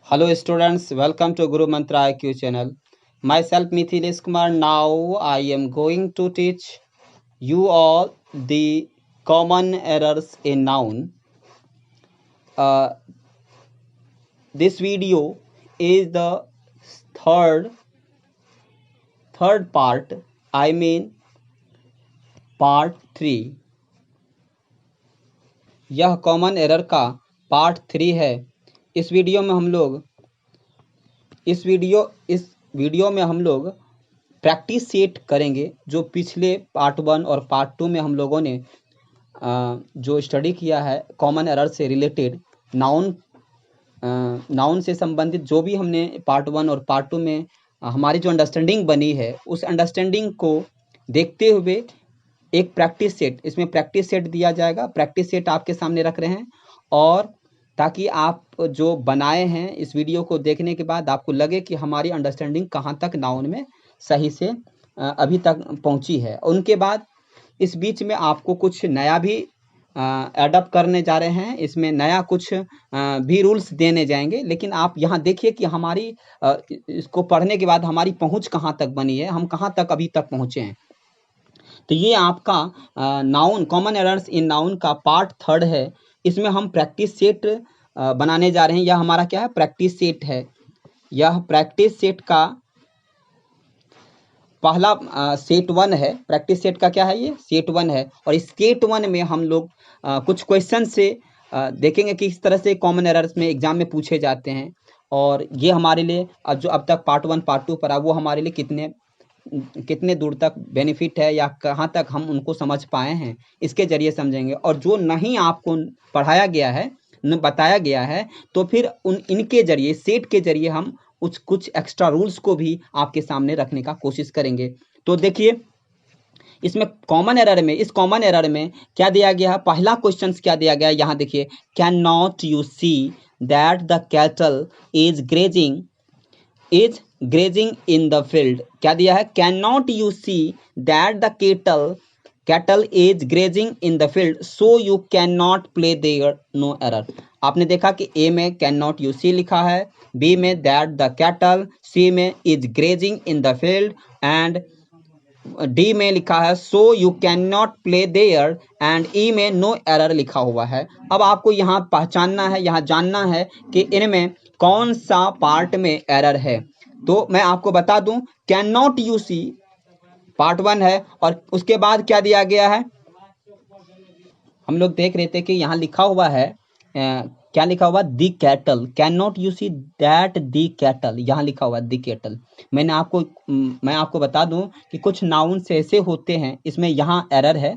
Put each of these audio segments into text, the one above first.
Hello students, welcome to Guru Mantra IQ channel. Myself Mithilesh Kumar. Now I am going to teach you all the common errors in noun. This video is the third part. I mean part 3. यह common error का part 3 है। इस video में हम लोग practice set करेंगे जो पिछले पार्ट 1 और पार्ट 2 में हम लोगों ने जो स्टडी किया है कॉमन एरर से रिलेटेड नाउन से संबंधित जो भी हमने पार्ट 1 और पार्ट 2 में हमारी जो अंडरस्टैंडिंग बनी है उस अंडरस्टैंडिंग को देखते हुए एक प्रैक्टिस सेट, इसमें प्रैक्टिस सेट दिया जाएगा। प्रैक्टिस सेट आपके सामने रख रहे हैं और ताकि आप जो बनाए हैं इस वीडियो को देखने के बाद आपको लगे कि हमारी अंडरस्टैंडिंग कहाँ तक नाउन में सही से अभी तक पहुंची है। उनके बाद इस बीच में आपको कुछ नया भी एडप्ट करने जा रहे हैं, इसमें नया कुछ भी रूल्स देने जाएंगे। लेकिन आप यहाँ देखिए कि हमारी इसको पढ़ने के बाद हमारी पहुंच कहाँ तक बनी है, हम कहाँ तक अभी तक पहुँचे हैं। तो ये आपका noun common errors in noun का पार्ट 3 है। इसमें हम प्रैक्टिस सेट बनाने जा रहे हैं। यह हमारा क्या है, प्रैक्टिस सेट है। यह प्रैक्टिस सेट का पहला सेट 1 है। प्रैक्टिस सेट का क्या है, ये सेट 1 है। और इस सेट 1 में हम लोग कुछ क्वेश्चन से देखेंगे कि किस तरह से कॉमन एरर्स में एग्जाम में पूछे जाते हैं और ये हमारे लिए जो अब तक पार्ट 1 पार्ट 2 पढ़ा वो हमारे लिए कितने दूर तक बेनिफिट है या कहाँ तक हम उनको समझ पाए हैं, इसके जरिए समझेंगे। और जो नहीं आपको पढ़ाया गया है, न बताया गया है, तो फिर इनके जरिए, सेट के जरिए हम कुछ एक्स्ट्रा रूल्स को भी आपके सामने रखने का कोशिश करेंगे। तो देखिए इसमें कॉमन एरर में क्या दिया गया है, पहला क्वेश्चन क्या दिया गया है, यहाँ देखिए, can not you see that the cattle is grazing in the field. क्या दिया है, can not you see that the cattle is grazing in the field so you can not play there no error. आपने देखा कि ए में can not you सी लिखा है, B में दैट द कैटल, सी में is grazing in the field and D में लिखा है so you can not play there and E में नो एरर लिखा हुआ है। अब आपको यहाँ पहचानना है, यहाँ जानना है कि इनमें कौन सा पार्ट में एरर है। तो मैं आपको बता दूं, can not you see part 1 है और उसके बाद क्या दिया गया है, हम लोग देख रहे थे कि यहाँ लिखा हुआ है क्या लिखा हुआ, the cattle, can not you see that the cattle, यहाँ लिखा हुआ दी कैटल। मैं आपको बता दूं कि कुछ नाउन से ऐसे होते हैं, इसमें यहाँ एरर है।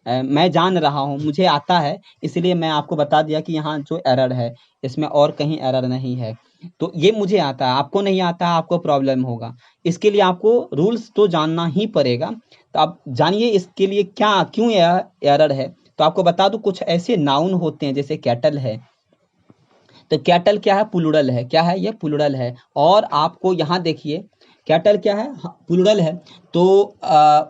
मैं जान रहा हूँ, मुझे आता है, इसलिए मैं आपको बता दिया कि यहाँ जो एरर है इसमें और कहीं एरर नहीं है। तो ये मुझे आता है, आपको नहीं आता है, आपको प्रॉब्लम होगा। इसके लिए आपको रूल्स तो जानना ही पड़ेगा। तो आप जानिए इसके लिए क्यों एरर है। तो आपको बता दूं, कुछ ऐसे नाउन होते हैं जैसे कैटल है, तो कैटल क्या है, प्लूरल है। क्या है, ये प्लूरल है। और आपको यहाँ देखिए कैटल क्या है, प्लूरल है। तो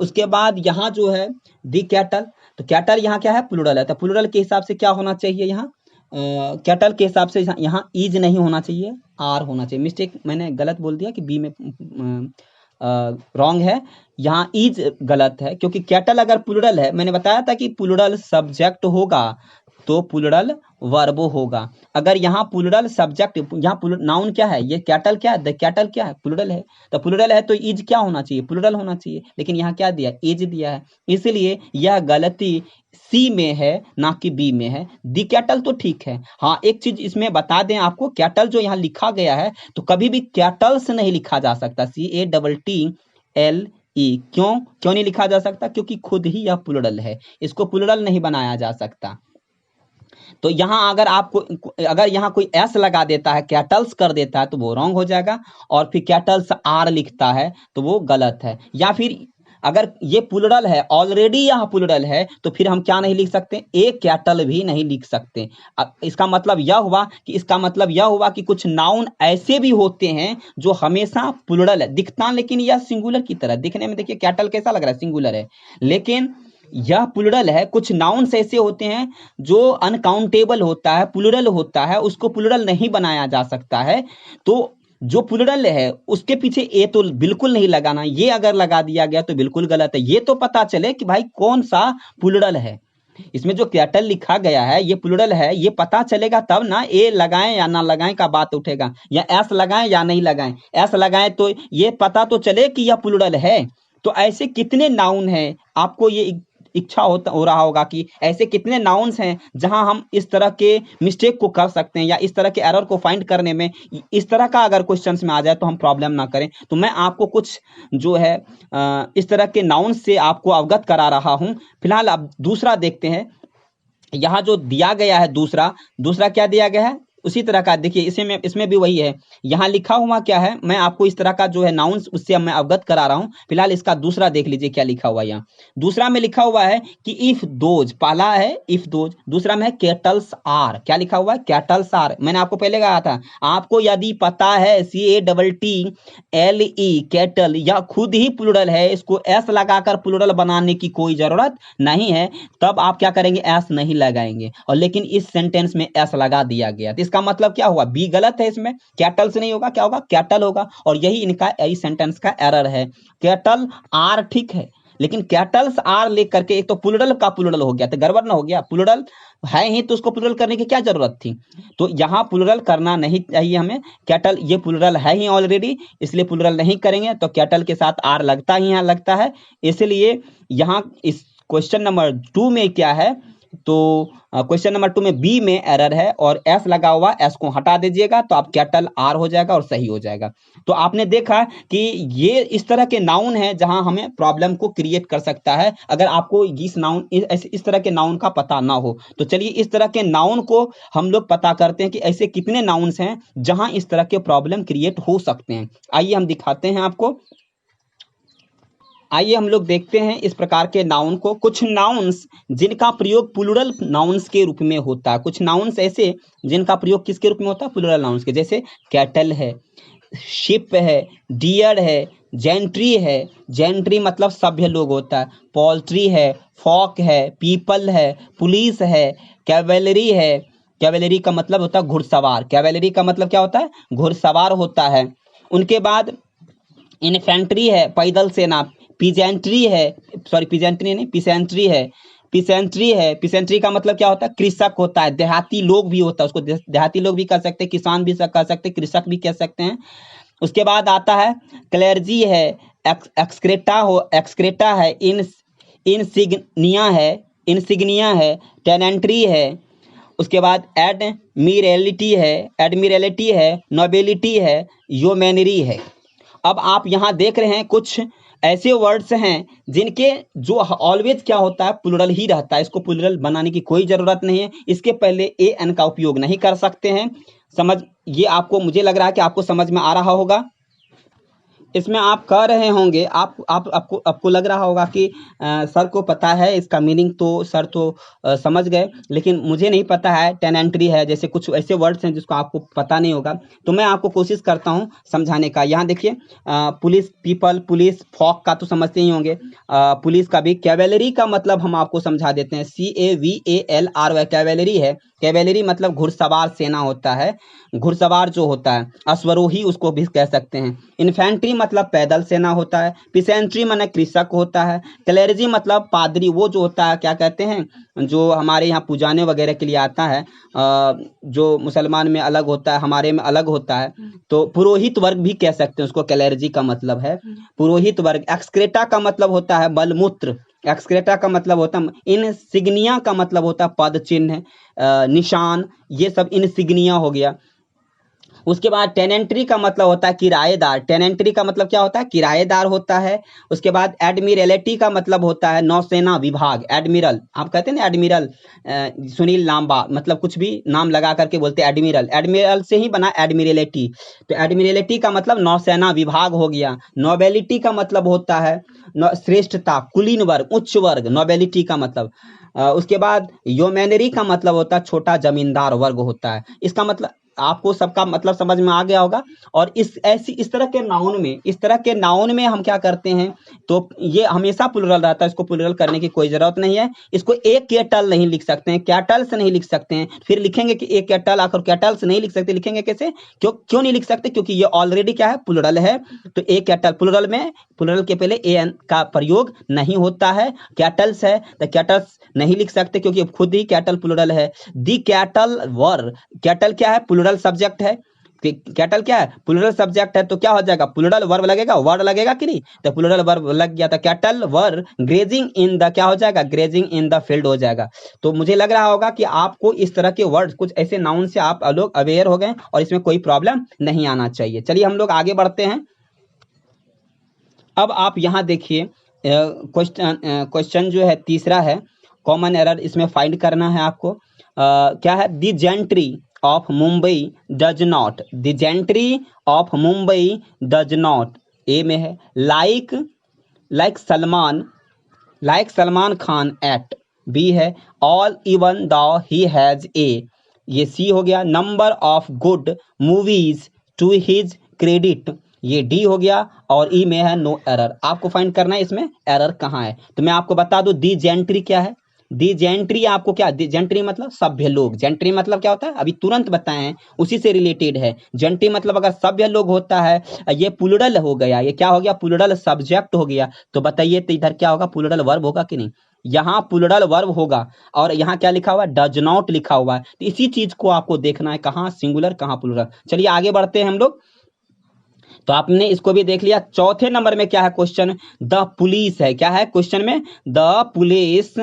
उसके बाद यहाँ जो है दी कैटल, तो कैटल यहाँ क्या है, प्लूरल है। तो प्लूरल के हिसाब से क्या होना चाहिए, यहाँ कैटल के हिसाब से यहाँ इज नहीं होना चाहिए, आर होना चाहिए। मिस्टेक, मैंने गलत बोल दिया कि बी में रॉन्ग है, यहाँ इज गलत है। क्योंकि कैटल अगर प्लूरल है, मैंने बताया था कि प्लूरल सब्जेक्ट होगा तो प्लूरल वर्ब होगा। अगर यहाँ प्लूरल सब्जेक्ट, यहाँ नाउन क्या है, ये कैटल क्या है, द कैटल क्या है, प्लूरल है। तो प्लूरल है तो इज क्या होना चाहिए, प्लूरल होना चाहिए। लेकिन यहाँ क्या दिया, इज दिया है, इसलिए यह गलती सी में है ना कि बी में है। दी कैटल तो ठीक है। हाँ, एक चीज इसमें बता दें आपको, कैटल जो यहाँ लिखा गया है तो कभी भी कैटल्स नहीं लिखा जा सकता, CATTLE। क्यों नहीं लिखा जा सकता, क्योंकि खुद ही यह प्लूरल है, इसको प्लूरल नहीं बनाया जा सकता। तो यहाँ अगर यहाँ कोई एस लगा देता है, कैटल्स कर देता है, तो वो रॉन्ग हो जाएगा। और फिर कैटल्स आर लिखता है तो वो गलत है। या फिर अगर ये प्लूरल है, ऑलरेडी यहाँ प्लूरल है, तो फिर हम क्या नहीं लिख सकते, एक कैटल भी नहीं लिख सकते। इसका मतलब यह हुआ कि कुछ नाउन ऐसे भी होते हैं जो हमेशा प्लूरल है दिखता, लेकिन यह सिंगुलर की तरह दिखने में, देखिए कैटल कैसा लग रहा है, सिंगुलर है, लेकिन यह प्लूरल है। कुछ नाउन्स ऐसे होते हैं जो अनकाउंटेबल होता है, प्लूरल होता है, उसको प्लूरल नहीं बनाया जा सकता है। तो जो प्लूरल है उसके पीछे ए तो बिल्कुल नहीं लगाना, ये अगर लगा दिया गया तो बिल्कुल गलत है। ये तो पता चले कि भाई कौन सा प्लूरल है। इसमें जो कैटल लिखा गया है ये प्लूरल है, ये पता चलेगा तब ना ए लगाएं या ना लगाएं का बात उठेगा, या एस लगाएं या नहीं लगाएं। एस लगाएं तो ये पता तो चले कि यह प्लूरल है। तो ऐसे कितने नाउन हैं, आपको ये इच्छा हो रहा होगा कि ऐसे कितने नाउन्स हैं जहां हम इस तरह के मिस्टेक को कर सकते हैं, या इस तरह के एरर को फाइंड करने में इस तरह का अगर क्वेश्चंस में आ जाए तो हम प्रॉब्लम ना करें। तो मैं आपको कुछ जो है इस तरह के नाउन्स से आपको अवगत करा रहा हूं। फिलहाल अब दूसरा देखते हैं। यहाँ जो दिया गया है दूसरा क्या दिया गया है, उसी तरह का देखिए इसमें भी वही है। यहाँ लिखा हुआ क्या है, मैं आपको इस तरह का जो है नाउन्स उससे मैं अवगत करा रहा हूं। फिलहाल इसका दूसरा देख लीजिए क्या लिखा हुआ है। यहाँ दूसरा में लिखा हुआ है कि इफ दोज, पहला है इफ दोज, दूसरा में है कैटल्स आर। क्या लिखा हुआ है, कैटल्स आर। मैंने आपको पहले कहा था, आपको यदि पता है CATTLE कैटल यह खुद ही प्लूरल है, इसको एस लगाकर प्लूरल बनाने की कोई जरूरत नहीं है, तब आप क्या करेंगे, एस नहीं लगाएंगे। और लेकिन इस सेंटेंस में एस लगा दिया गया, तो इसका मतलब क्या हुआ, बी गलत है, इसमें कैटल से नहीं होगा, क्या होगा, कैटल होगा। और यही इनका इस सेंटेंस का एरर है। कैटल आर ठीक है, लेकिन कैटल्स आर लेकर के एक तो प्लूरल का प्लूरल हो गया, तो गड़बड़ ना हो गया। प्लूरल है ही तो उसको प्लूरल करने की क्या जरूरत थी। तो यहाँ प्लूरल करना नहीं चाहिए हमें। कैटल ये प्लूरल है ही ऑलरेडी, इसलिए प्लूरल नहीं करेंगे। तो कैटल के साथ आर लगता ही यहाँ लगता है, इसलिए यहाँ इस क्वेश्चन नंबर 2 में क्या है, तो क्वेश्चन नंबर 2 में बी में एरर है और एस लगा हुआ, एस को हटा दीजिएगा तो आप कैटल आर हो जाएगा और सही हो जाएगा। तो आपने देखा कि ये इस तरह के नाउन है जहां हमें प्रॉब्लम को क्रिएट कर सकता है, अगर आपको इस तरह के नाउन का पता ना हो। तो चलिए इस तरह के नाउन को हम लोग पता करते हैं कि ऐसे कितने नाउन्स हैं जहां इस तरह के प्रॉब्लम क्रिएट हो सकते हैं। आइए हम दिखाते हैं आपको। आइए हम लोग देखते हैं इस प्रकार के नाउन को। कुछ नाउन्स जिनका प्रयोग प्लूरल नाउन्स के रूप में होता है, कुछ नाउन्स ऐसे जिनका प्रयोग किसके रूप में होता है, प्लूरल नाउन्स के, जैसे कैटल है, शिप है, डियर है, जेंट्री है, जेंट्री मतलब सभ्य लोग होता है, पोल्ट्री है, फॉक है, पीपल है, पुलिस है, कैवेलरी है, कैवेलरी का मतलब होता है घुड़सवार, कैवेलरी का मतलब क्या होता है, घुड़सवार होता है। उनके बाद इन्फेंट्री है, पैदल सेना, पिजेंट्री है, सॉरी पिजेंट्री नहीं, पिसेंट्री है, पिसेंट्री है, पिसेंट्री का मतलब क्या होता है, कृषक होता है, देहाती लोग भी होता है, उसको देहाती लोग भी कह सकते हैं, किसान भी कह सकते हैं, कृषक भी कह सकते हैं। उसके बाद आता है क्लेर्जी है, एक्सक्रेटा है, इंसिग्निया है, टेनेंट्री है। उसके बाद एडमिरलिटी है, नोबिलिटी है, योमेनरी है। अब आप यहाँ देख रहे हैं कुछ ऐसे वर्ड्स हैं जिनके जो ऑलवेज क्या होता है, प्लूरल ही रहता है, इसको प्लूरल बनाने की कोई जरूरत नहीं है, इसके पहले ए एन का उपयोग नहीं कर सकते हैं। ये आपको, मुझे लग रहा है कि आपको समझ में आ रहा होगा। इसमें आप कह रहे होंगे, आपको लग रहा होगा कि सर को पता है इसका मीनिंग, तो सर तो समझ गए, लेकिन मुझे नहीं पता है। टेनेंट्री है, जैसे कुछ ऐसे वर्ड्स हैं जिसको आपको पता नहीं होगा, तो मैं आपको कोशिश करता हूं समझाने का। यहाँ देखिए, पुलिस, पीपल, पुलिस, फॉक का तो समझते ही होंगे। पुलिस का भी, कैवेलरी का मतलब हम आपको समझा देते हैं, CAVALRY, कैवेलरी है। कैवेलरी मतलब घुड़सवार सेना होता है, घुड़सवार जो होता है, अश्वरोही उसको भी कह सकते हैं। इन्फेंट्री मतलब पैदल सेना होता है। पिसेंट्री माने कृषक होता है। क्लेर्जी मतलब पादरी, वो जो होता है, क्या कहते हैं, जो हमारे यहाँ पुजाने वगैरह के लिए आता है, जो मुसलमान में अलग होता है, हमारे में अलग होता है। तो पुरोहित वर्ग भी कह सकते हैं उसको, क्लेर्जी का मतलब है पुरोहित वर्ग। एक्सक्रेटा का मतलब होता है बलमूत्र, एक्सक्रेटा का मतलब होता है। इनसिग्निया का मतलब होता है पद चिन्ह, निशान, ये सब इनसिग्निया हो गया। उसके बाद टेनेंट्री का मतलब होता है किराएदार, टेनेंट्री का मतलब क्या होता है, किराएदार होता है। उसके बाद एडमिरलिटी का मतलब होता है नौसेना विभाग, एडमिरल, आप कहते हैं ना एडमिरल, सुनील लांबा, मतलब कुछ भी नाम लगा करके बोलते हैं एडमिरल, एडमिरल से ही बना एडमिरलिटी। तो एडमिरलिटी का मतलब नौसेना विभाग हो गया। नोबेलिटी का मतलब होता है श्रेष्ठता, कुलीन वर्ग, उच्च वर्ग, नोबेलिटी का मतलब। उसके बाद योमेनरी का मतलब होता है छोटा जमींदार वर्ग होता है। इसका मतलब आपको सबका मतलब समझ में आ गया होगा। और इस तरह के नाउन में हम क्या करते हैं, तो ये हमेशा प्लुरल रहता है, इसको प्लुरल करने की कोई जरूरत नहीं है। इसको एक कैटल नहीं लिख सकते हैं, कैटल्स नहीं लिख सकते हैं, फिर लिखेंगे कि एक कैटल, आखिर कैटल्स नहीं लिख सकते, लिखेंगे कैसे, क्यों नहीं लिख सकते, क्योंकि ये ऑलरेडी क्या है, प्लुरल है। तो एक कैटल, प्लुरल में प्लुरल के पहले एन का प्रयोग नहीं होता है। कैटल्स है तो कैटल्स नहीं लिख सकते क्योंकि खुद ही कैटल प्लुरल है। दी कैटल वर, कैटल क्या है, प्लुरल सब्जेक्ट है। कैटल क्या है, प्लुरल सब्जेक्ट है, तो क्या हो जाएगा, प्लुरल वर्ब लगेगा, वर्ड लगेगा कि नहीं, तो प्लुरल वर्ब लग गया, तो cattle were grazing in the, क्या हो जाएगा, ग्रेजिंग इन द फील्ड हो जाएगा। तो मुझे लग रहा होगा कि आपको इस तरह के वर्ड, कुछ ऐसे नाउन से आप लोग अवेयर हो गए और इसमें कोई प्रॉब्लम नहीं आना चाहिए। चलिए हम लोग आगे बढ़ते हैं। अब आप यहाँ देखिए, क्वेश्चन जो है तीसरा है, कॉमन एरर इसमें फाइंड करना है आपको। क्या है, the gentry of Mumbai does not, the gentry of Mumbai does not, A में है, like Salman Khan at, B है, all even though he has a, ये सी हो गया, number of good movies to his credit, ये डी हो गया, और ई में है नो एरर। आपको फाइंड करना है इसमें एरर कहाँ है। तो मैं आपको बता दूं दी जेंट्री क्या है। दी जेंट्री आपको क्या, दी जेंट्री मतलब सभ्य लोग, जेंट्री मतलब क्या होता है, अभी तुरंत बताए हैं, उसी से रिलेटेड है। जेंट्री मतलब अगर सभ्य लोग होता है, ये प्लुरल हो गया, ये क्या हो गया, प्लुरल सब्जेक्ट हो गया। तो बताइए तो इधर क्या होगा, प्लुरल वर्ब होगा कि नहीं, यहाँ प्लुरल वर्ब होगा, और यहाँ क्या लिखा हुआ है, डज नॉट लिखा हुआ है। तो इसी चीज को आपको देखना है, कहाँ सिंगुलर कहाँ प्लुरल। चलिए आगे बढ़ते हैं हम लोग। तो आपने इसको भी देख लिया। चौथे नंबर में क्या है क्वेश्चन, द पुलिस है, क्या है क्वेश्चन में, the police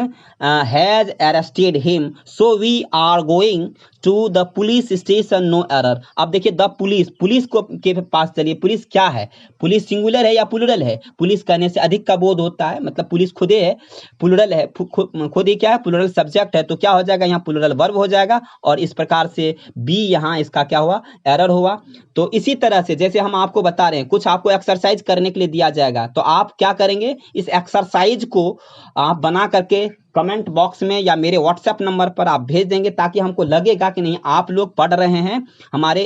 has arrested him so we are going to the police station, no error. अब देखिए द पुलिस, पुलिस को के पास चलिए, पुलिस क्या है, पुलिस सिंगुलर है या प्लुरल है, पुलिस कहने से अधिक का बोध होता है, मतलब पुलिस खुद है, प्लुरल है, खुद ही क्या है, प्लुरल सब्जेक्ट है, तो क्या हो जाएगा, यहाँ प्लुरल वर्ब हो जाएगा, और इस प्रकार से बी यहाँ इसका क्या हुआ, एरर हुआ। तो इसी तरह से जैसे हम आपको बता रहे हैं, कुछ आपको एक्सरसाइज करने के लिए दिया जाएगा, तो आप क्या करेंगे, इस एक्सरसाइज को आप बना करके कमेंट बॉक्स में या मेरे व्हाट्सएप नंबर पर आप भेज देंगे, ताकि हमको लगेगा कि नहीं आप लोग पढ़ रहे हैं, हमारे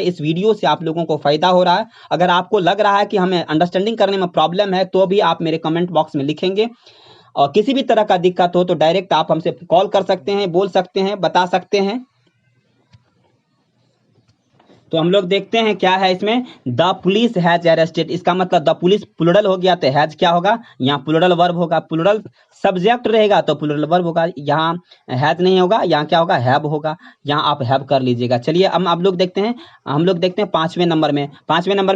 इस वीडियो से आप लोगों को फायदा हो रहा है। अगर आपको लग रहा है कि हमें अंडरस्टैंडिंग करने में प्रॉब्लम है, तो भी आप मेरे कमेंट बॉक्स में लिखेंगे। और किसी भी तरह का दिक्कत हो तो डायरेक्ट आप हमसे कॉल कर सकते हैं, बोल सकते हैं, बता सकते हैं। तो हम लोग देखते हैं क्या है इसमें, द पुलिस हैज अरेस्टेड, इसका मतलब द पुलिस प्लुरल हो गया, तो हैज क्या होगा, यहाँ प्लुरल वर्ब होगा, प्लुरल सब्जेक्ट रहेगा तो प्लुरल वर्ब होगा, यहाँ हैज नहीं होगा, यहाँ क्या होगा, हैव होगा, यहाँ आप हैव कर लीजिएगा। चलिए अब हम लोग देखते हैं पांचवें नंबर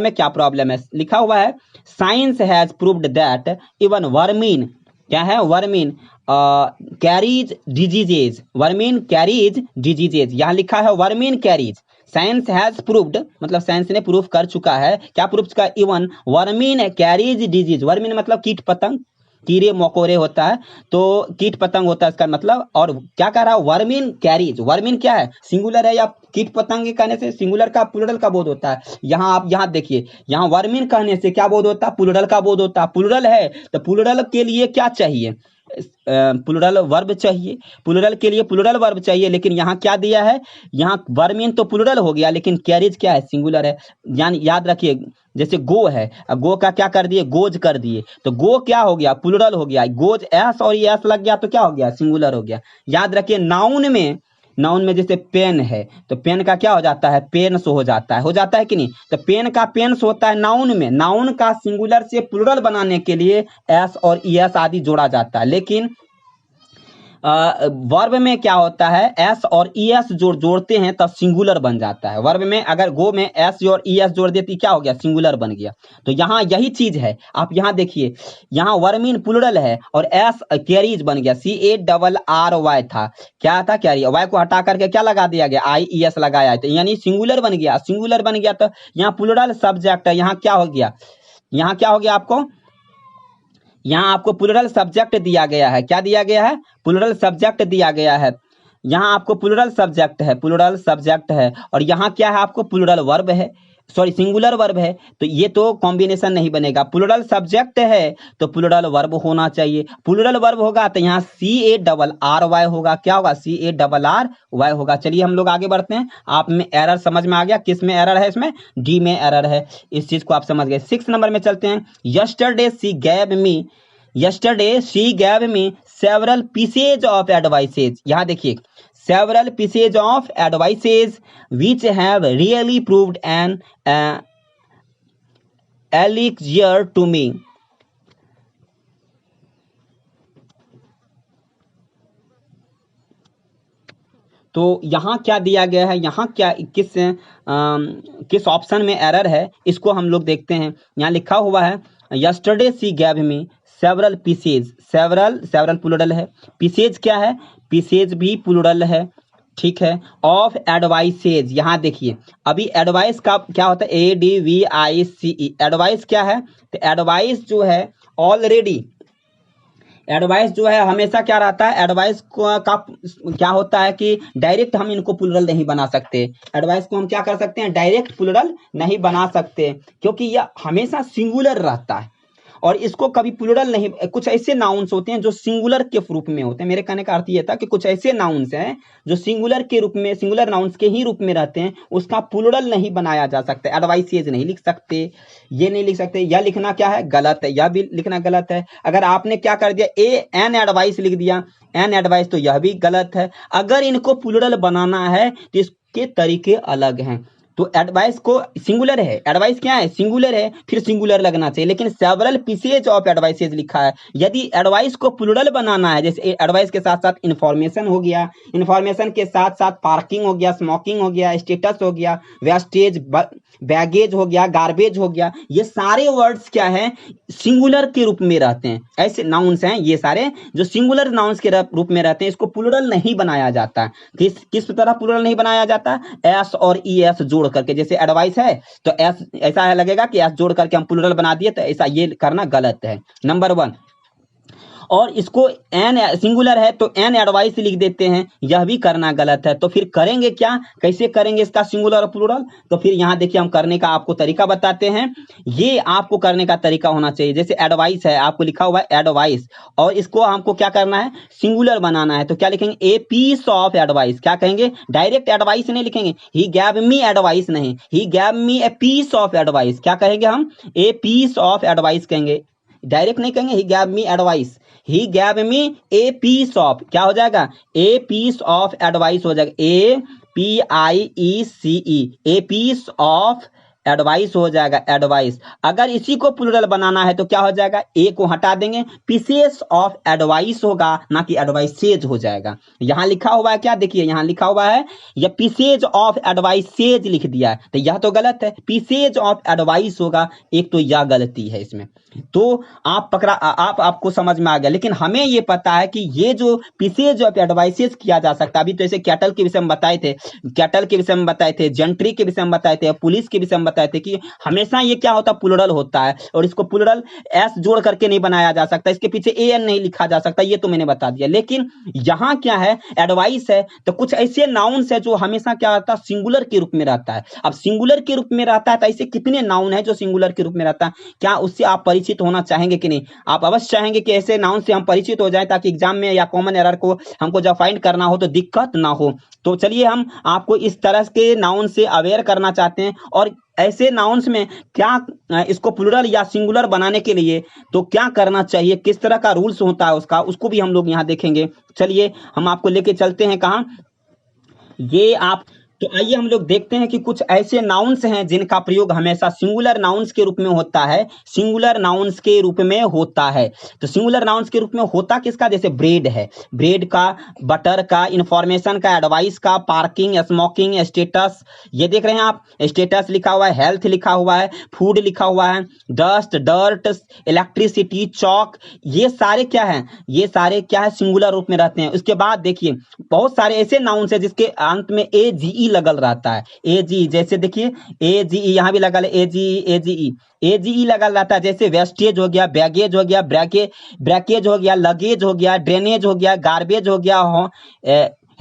में क्या प्रॉब्लम है। लिखा हुआ है, science has proved that even वर्मीन, क्या है, वर्मीन कैरीज डिजीजेज, वर्मीन कैरीज डिजीजेज, यहाँ लिखा है वर्मीन कैरीज, साइंस हैज प्रूव्ड मतलब साइंस ने प्रूव कर चुका है, क्या प्रूव का, इवन वर्मीन कैरीज डिजीज, वर्मीन मतलब कीट पतंग, कीड़े मकोड़े होता है, तो कीट पतंग होता है इसका मतलब। और क्या कह रहा है, वर्मीन कैरीज, वर्मीन क्या है, सिंगुलर है, या कीट पतंग कहने से सिंगुलर का प्लुरल का बोध होता है। यहाँ आप यहाँ देखिए, यहाँ वर्मीन कहने से क्या बोध होता है, प्लुरल का बोध होता है। प्लुरल है तो प्लुरल के लिए क्या चाहिए, प्लुरल वर्ब चाहिए, प्लुरल के लिए प्लुरल वर्ब चाहिए, लेकिन यहाँ क्या दिया है, यहाँ वर्मीन तो प्लुरल हो गया, लेकिन कैरीज क्या है, सिंगुलर है। यानी याद रखिए, जैसे गो है, अब गो का क्या कर दिए, गोज कर दिए, तो गो क्या हो गया, प्लुरल हो गया, गोज एस और एस लग गया तो क्या हो गया, सिंगुलर हो गया। याद रखिए नाउन में जैसे पेन है, तो पेन का क्या हो जाता है, पेन्स हो जाता है कि नहीं, तो पेन का पेन्स होता है नाउन में, नाउन का सिंगुलर से प्लुरल बनाने के लिए एस और ईएस आदि जोड़ा जाता है, लेकिन वर्ब में क्या होता है, एस और ईएस जोड़ते हैं तब सिंगुलर बन जाता है। वर्ब में अगर गो में एस और ईएस जोड़ देती क्या हो गया, सिंगुलर बन गया। तो यहाँ यही चीज है, आप यहाँ देखिए, यहाँ वर्मीन प्लुरल है और एस कैरीज बन गया, CARRY था, क्या था, कैरी, वाई को हटा करके क्या लगा दिया गया, IES लगाया है, तो यानी सिंगुलर बन गया, तो यहाँ प्लुरल सब्जेक्ट है, यहाँ क्या हो गया आपको, यहाँ आपको प्लुरल सब्जेक्ट दिया गया है, क्या दिया गया है, प्लुरल सब्जेक्ट दिया गया है, यहाँ आपको प्लुरल सब्जेक्ट है, और यहाँ क्या है आपको प्लुरल वर्ब है, सॉरी सिंगुलर वर्ब है तो ये तो कॉम्बिनेशन नहीं बनेगा। प्लूरल सब्जेक्ट है तो प्लूरल वर्ब होना चाहिए। प्लूरल वर्ब होगा तो यहाँ CARRY होगा। क्या होगा? CARRY होगा। चलिए हम लोग आगे बढ़ते हैं। आप में एरर समझ में आ गया, किस में एरर है? इसमें डी में एरर है। इस चीज को आप समझ गए। 6 नंबर में चलते हैं। Yesterday she gave me several pieces of advices. यहाँ देखिए several pieces of advices which have really proved an elixir to me। तो यहाँ क्या दिया गया है? यहाँ क्या किस ऑप्शन में एरर है इसको हम लोग देखते हैं। यहाँ लिखा हुआ है yesterday she gave me several pieces. Several plural है, पीसेज क्या है? पीसेज भी प्लूरल है, ठीक है। ऑफ एडवाइसेज, यहाँ देखिए अभी एडवाइस का क्या होता है? ADVICE। एडवाइस क्या है? तो एडवाइस जो है ऑलरेडी, एडवाइस जो है हमेशा क्या रहता है? एडवाइस का क्या होता है कि डायरेक्ट हम इनको प्लूरल नहीं बना सकते। एडवाइस को हम क्या कर सकते हैं? डायरेक्ट प्लूरल नहीं बना सकते क्योंकि यह हमेशा सिंगुलर रहता है और इसको कभी प्लूरल नहीं। कुछ ऐसे नाउन्स होते हैं जो सिंगुलर के रूप में होते हैं। मेरे कहने का अर्थ ये था कि कुछ ऐसे नाउन्स हैं जो सिंगुलर के रूप में, सिंगुलर नाउन्स के ही रूप में रहते हैं, उसका प्लूरल नहीं बनाया जा सकता। एडवाइसेज नहीं लिख सकते, ये नहीं लिख सकते। यह लिखना क्या है? गलत है, यह भी लिखना गलत है। अगर आपने क्या कर दिया? एन एडवाइस लिख दिया, एन एडवाइस, तो यह भी गलत है। अगर इनको प्लूरल बनाना है तो इसके तरीके अलग हैं। तो एडवाइस को सिंगुलर है, एडवाइस क्या है? सिंगुलर है, फिर सिंगुलर लगना चाहिए। लेकिन सेवरल पीसेज ऑफ एडवाइसेज लिखा है। यदि एडवाइस को प्लूरल बनाना है, जैसे एडवाइस के साथ साथ इंफॉर्मेशन हो गया, इंफॉर्मेशन के साथ साथ पार्किंग हो गया, स्मोकिंग हो गया, स्टेटस हो गया, वेस्टेज, बैगेज हो गया, गार्बेज हो गया, ये सारे वर्ड्स क्या है? सिंगुलर के रूप में रहते हैं। ऐसे नाउन्स हैं ये सारे जो सिंगुलर नाउन्स के रूप में रहते हैं, इसको प्लूरल नहीं बनाया जाता। किस तरह प्लूरल नहीं बनाया जाता? एस और ES जोड़ करके। जैसे एडवाइस है तो एस, ऐसा है लगेगा कि एस जोड़ करके हम प्लूरल बना दिए, तो ऐसा ये करना गलत है, नंबर 1। और इसको एन सिंगुलर है तो एन एडवाइस लिख देते हैं, यह भी करना गलत है। तो फिर करेंगे क्या? कैसे करेंगे इसका सिंगुलर और प्लूरल? तो फिर यहाँ देखिए हम करने का आपको तरीका बताते हैं। ये आपको करने का तरीका होना चाहिए। जैसे एडवाइस है, आपको लिखा हुआ है एडवाइस, और इसको हमको क्या करना है? सिंगुलर बनाना है। तो क्या लिखेंगे? A piece of advice. क्या कहेंगे? डायरेक्ट एडवाइस नहीं लिखेंगे, ही गैव मी एडवाइस नहीं, he gave me a piece of advice. क्या कहेंगे हम? ए पीस ऑफ एडवाइस कहेंगे, डायरेक्ट नहीं कहेंगे he gave me advice. He gave me a piece of, क्या हो जाएगा? ए पीस ऑफ एडवाइस हो जाएगा, APIECE, a piece of advice हो जाएगा, एडवाइस। अगर इसी को प्लूरल बनाना है तो क्या हो जाएगा? ए को हटा देंगे, पीसेस ऑफ एडवाइस होगा, ना कि एडवाइसेज हो जाएगा। यहां लिखा हुआ है क्या? देखिए यहां लिखा हुआ है ये पीसेज ऑफ एडवाइसेज लिख दिया है, तो यह तो गलत है, पीसेज ऑफ एडवाइस होगा। एक तो यह गलती है इसमें। तो आपको समझ में आ गया। लेकिन हमें ये पता है कि ये जो पीसेज ऑफ एडवाइसेज किया जा सकता है, अभी तो ऐसे कैटल के विषय में बताए थे, कैटल के विषय में बताए थे, जेंट्री के विषय में बताए थे, पुलिस के विषय में बताए थे कि हमेशा ये क्या होता है? प्लूरल होता है, और इसको प्लूरल एस जोड़ करके नहीं बनाया जा सकता, इसके पीछे AN नहीं लिखा जा सकता, ये तो मैंने बता दिया। लेकिन यहाँ क्या है? एडवाइस है तो कुछ ऐसे नाउन्स है जो हमेशा क्या रहता है? सिंगुलर के रूप में रहता है। अब सिंगुलर के रूप में रहता है तो ऐसे कितने नाउन है जो सिंगुलर के रूप में रहता है? क्या उससे आप परिचित होना चाहेंगे कि नहीं? आप अवश्य चाहेंगे कि ऐसे नाउन से हम परिचित हो जाए, ताकि एग्जाम में या कॉमन एरर को हमको जब फाइंड करना हो तो दिक्कत ना हो। तो चलिए हम आपको इस तरह के नाउन से अवेयर करना चाहते हैं, और ऐसे नाउन्स में क्या इसको प्लूरल या सिंगुलर बनाने के लिए तो क्या करना चाहिए, किस तरह का रूल्स होता है उसका, उसको भी हम लोग यहाँ देखेंगे। चलिए हम आपको लेके चलते हैं कहाँ? ये आप तो आइए हम लोग देखते हैं कि कुछ ऐसे नाउन्स हैं जिनका प्रयोग हमेशा सिंगुलर नाउन्स के रूप में होता है, सिंगुलर नाउन्स के रूप में होता है। तो सिंगुलर नाउन्स के रूप में होता किसका? जैसे ब्रेड है, ब्रेड का, बटर का, इंफॉर्मेशन का, एडवाइस का, पार्किंग, स्मोकिंग, स्टेटस, ये देख रहे हैं आप, स्टेटस लिखा हुआ है, हेल्थ लिखा हुआ है, फूड लिखा हुआ है, डस्ट, डर्ट, इलेक्ट्रिसिटी, चौक, ये सारे क्या हैं? ये सारे क्या है? सिंगुलर रूप में रहते हैं। उसके बाद देखिए बहुत सारे ऐसे नाउन्स है जिसके अंत में AGE लगल रहता है, AGE, जैसे देखिए AGE यहाँ भी लगल है, AGE लगल रहता है। जैसे वेस्टेज हो गया, बैगेज हो गया, ब्रेकेज हो गया, लगेज हो गया, ड्रेनेज हो गया, गार्बेज हो गया,